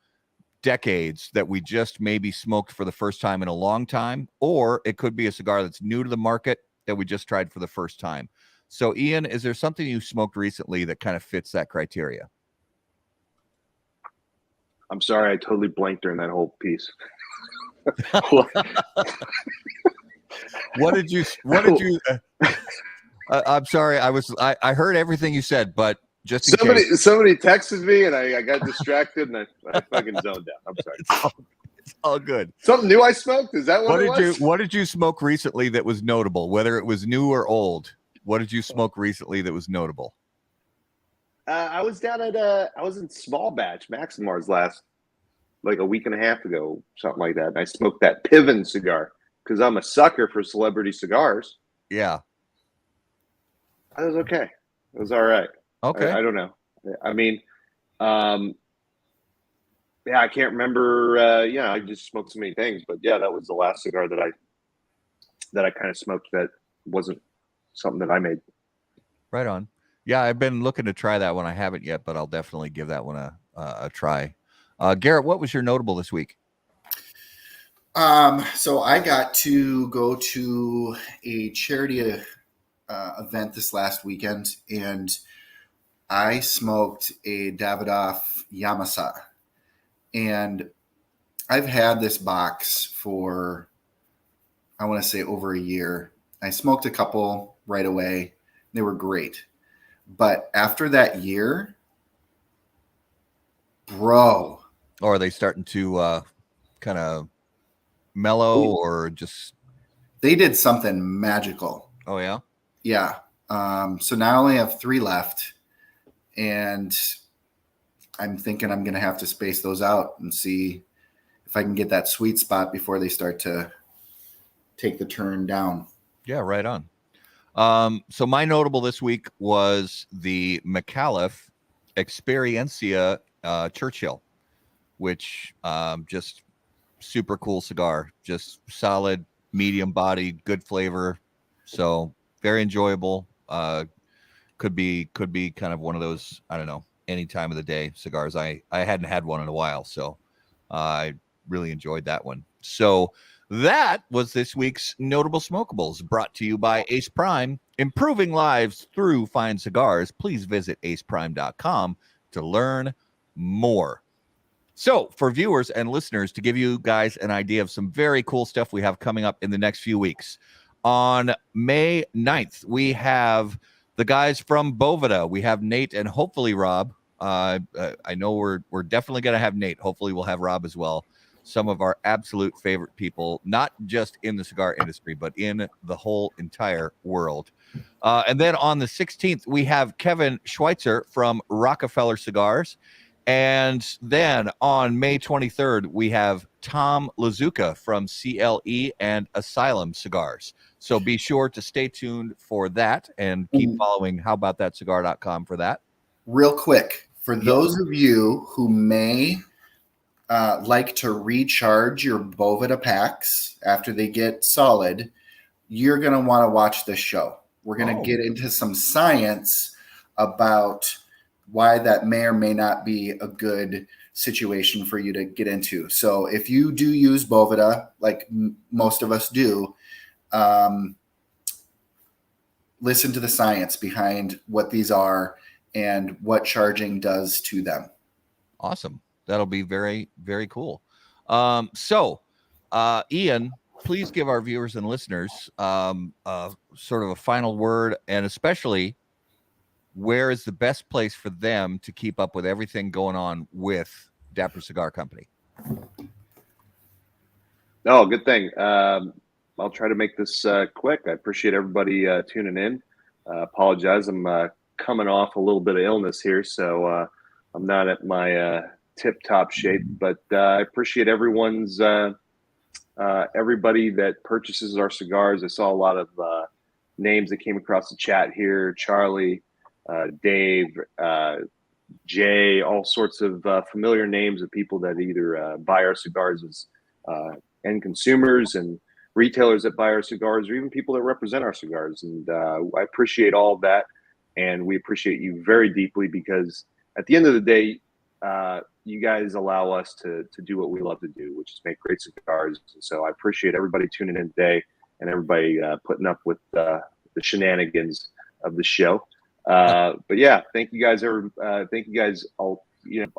decades that we just maybe smoked for the first time in a long time, or it could be a cigar that's new to the market that we just tried for the first time. So Ian, is there something you smoked recently that kind of fits that criteria? I'm sorry, I totally blanked during that whole piece. What did you I'm sorry, I heard everything you said, but just in case. Somebody texted me and I got distracted and I fucking zoned out. I'm sorry. It's all good. Something new I smoked? Is that what it was? What did you smoke recently that was notable, whether it was new or old? What did you smoke recently that was notable? I was down at I was in Small Batch Maximar's like a week and a half ago, something like that. And I smoked that Piven cigar because I'm a sucker for celebrity cigars. Yeah. It was okay. It was all right. Okay. I don't know. I mean, I can't remember. I just smoked so many things, but yeah, that was the last cigar that I kind of smoked that wasn't something that I made. Right on. Yeah, I've been looking to try that one. I haven't yet, but I'll definitely give that one a try. Garrett, what was your notable this week? So I got to go to a charity event this last weekend, and I smoked a Davidoff Yamasa. And I've had this box for, I want to say, over a year. I smoked a couple right away. They were great. But after that year, bro. Or are they starting to kind of mellow or just? They did something magical. Oh, yeah? Yeah. So now I only have 3 left. And I'm thinking I'm going to have to space those out and see if I can get that sweet spot before they start to take the turn down. Yeah, right on. So my notable this week was the McAuliffe Experiencia Churchill, which just super cool cigar, just solid, medium bodied, good flavor. So very enjoyable. could be kind of one of those, I don't know, any time of the day cigars. I hadn't had one in a while, so I really enjoyed that one. So that was this week's Notable Smokables, brought to you by Ace Prime, improving lives through fine cigars. Please visit aceprime.com to learn more. So for viewers and listeners, to give you guys an idea of some very cool stuff we have coming up in the next few weeks, on May 9th, we have the guys from Boveda. We have Nate and hopefully Rob. I know we're definitely going to have Nate. Hopefully we'll have Rob as well. Some of our absolute favorite people, not just in the cigar industry, but in the whole entire world. And then on the 16th, we have Kevin Schweitzer from Rockefeller Cigars. And then on May 23rd, we have Tom Lazuka from CLE and Asylum Cigars. So be sure to stay tuned for that and keep following howaboutthatcigar.com for that. Real quick, for those of you who may like to recharge your Boveda packs after they get solid, you're going to want to watch this show. We're going to get into some science about why that may or may not be a good situation for you to get into. So if you do use Boveda, like most of us do, listen to the science behind what these are and what charging does to them. Awesome. That'll be very, very cool. Ian, please give our viewers and listeners sort of a final word, and especially where is the best place for them to keep up with everything going on with Dapper Cigar Company? Oh, good thing. I'll try to make this quick. I appreciate everybody tuning in. Apologize. I'm coming off a little bit of illness here, so I'm not at my tip-top shape, but I appreciate everyone's everybody that purchases our cigars. I saw a lot of names that came across the chat here. Charlie, Dave, Jay, all sorts of familiar names of people that either buy our cigars as end consumers and retailers that buy our cigars, or even people that represent our cigars. And I appreciate all of that. And we appreciate you very deeply, because at the end of the day, you guys allow us to do what we love to do, which is make great cigars. And so I appreciate everybody tuning in today and everybody putting up with the shenanigans of the show. But yeah, thank you guys. Thank you guys all.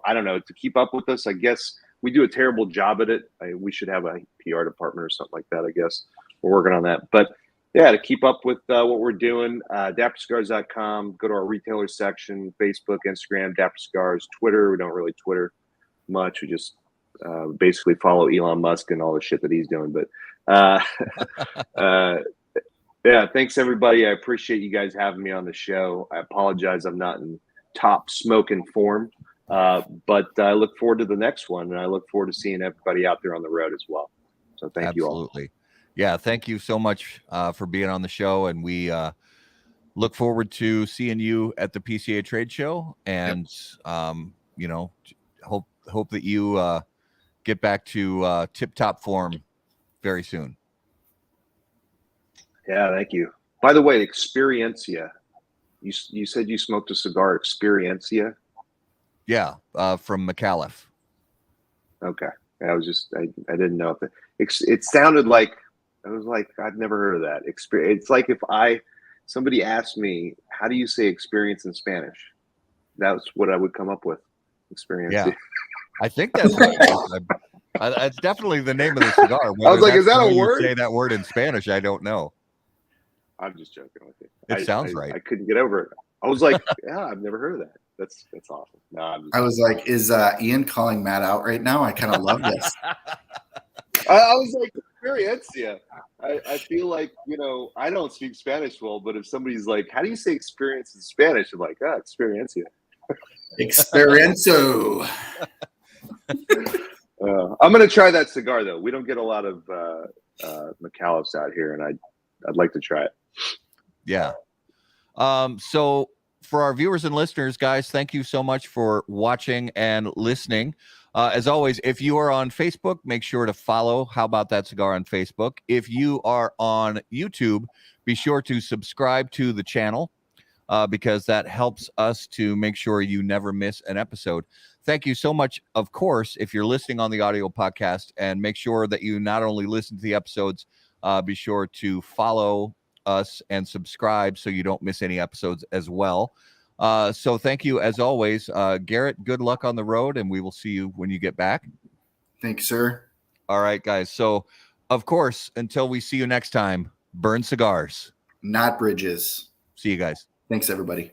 I don't know, to keep up with us. I guess we do a terrible job at it. We should have a PR department or something like that. I guess we're working on that. But yeah, to keep up with what we're doing, dappercigars.com. Go to our retailer section: Facebook, Instagram, Dapper Cigars, Twitter. We don't really Twitter much. We just basically follow Elon Musk and all the shit that he's doing. But yeah, thanks everybody. I appreciate you guys having me on the show. I apologize I'm not in top smoking form, but I look forward to the next one, and I look forward to seeing everybody out there on the road as well. So thank you all. Absolutely. Yeah, thank you so much for being on the show, and we look forward to seeing you at the PCA trade show, and hope that you get back to tip-top form very soon. Yeah, thank you. By the way, Experiencia. You said you smoked a cigar, Experiencia? Yeah, from McAuliffe. Okay. I didn't know if it sounded like, I was like, I've never heard of that. It's like if somebody asked me, how do you say experience in Spanish? That's what I would come up with. Experience. Yeah. I think that's that's definitely the name of the cigar. I was like, is that a word? Say that word in Spanish, I don't know. I'm just joking with you. It sounds right. I couldn't get over it. I was like, yeah, I've never heard of that. That's awesome. No, I was like, is Ian calling Matt out right now? I kind of love this. I was like, Experiencia. I feel like, I don't speak Spanish well, but if somebody's like, how do you say experience in Spanish? I'm like, Experiencia. Experienzo. I'm going to try that cigar, though. We don't get a lot of McAuliffe's out here, and I'd like to try it. Yeah. So for our viewers and listeners, guys, thank you so much for watching and listening. As always, if you are on Facebook, make sure to follow How About That Cigar on Facebook. If you are on YouTube, be sure to subscribe to the channel. because that helps us to make sure you never miss an episode. Thank you so much. Of course, if you're listening on the audio podcast, and make sure that you not only listen to the episodes, be sure to follow us and subscribe so you don't miss any episodes as well. So thank you as always. Garrett, good luck on the road, and we will see you when you get back. Thanks, sir. All right, guys. So, of course, until we see you next time, burn cigars, Not bridges. see you guys. Thanks, everybody.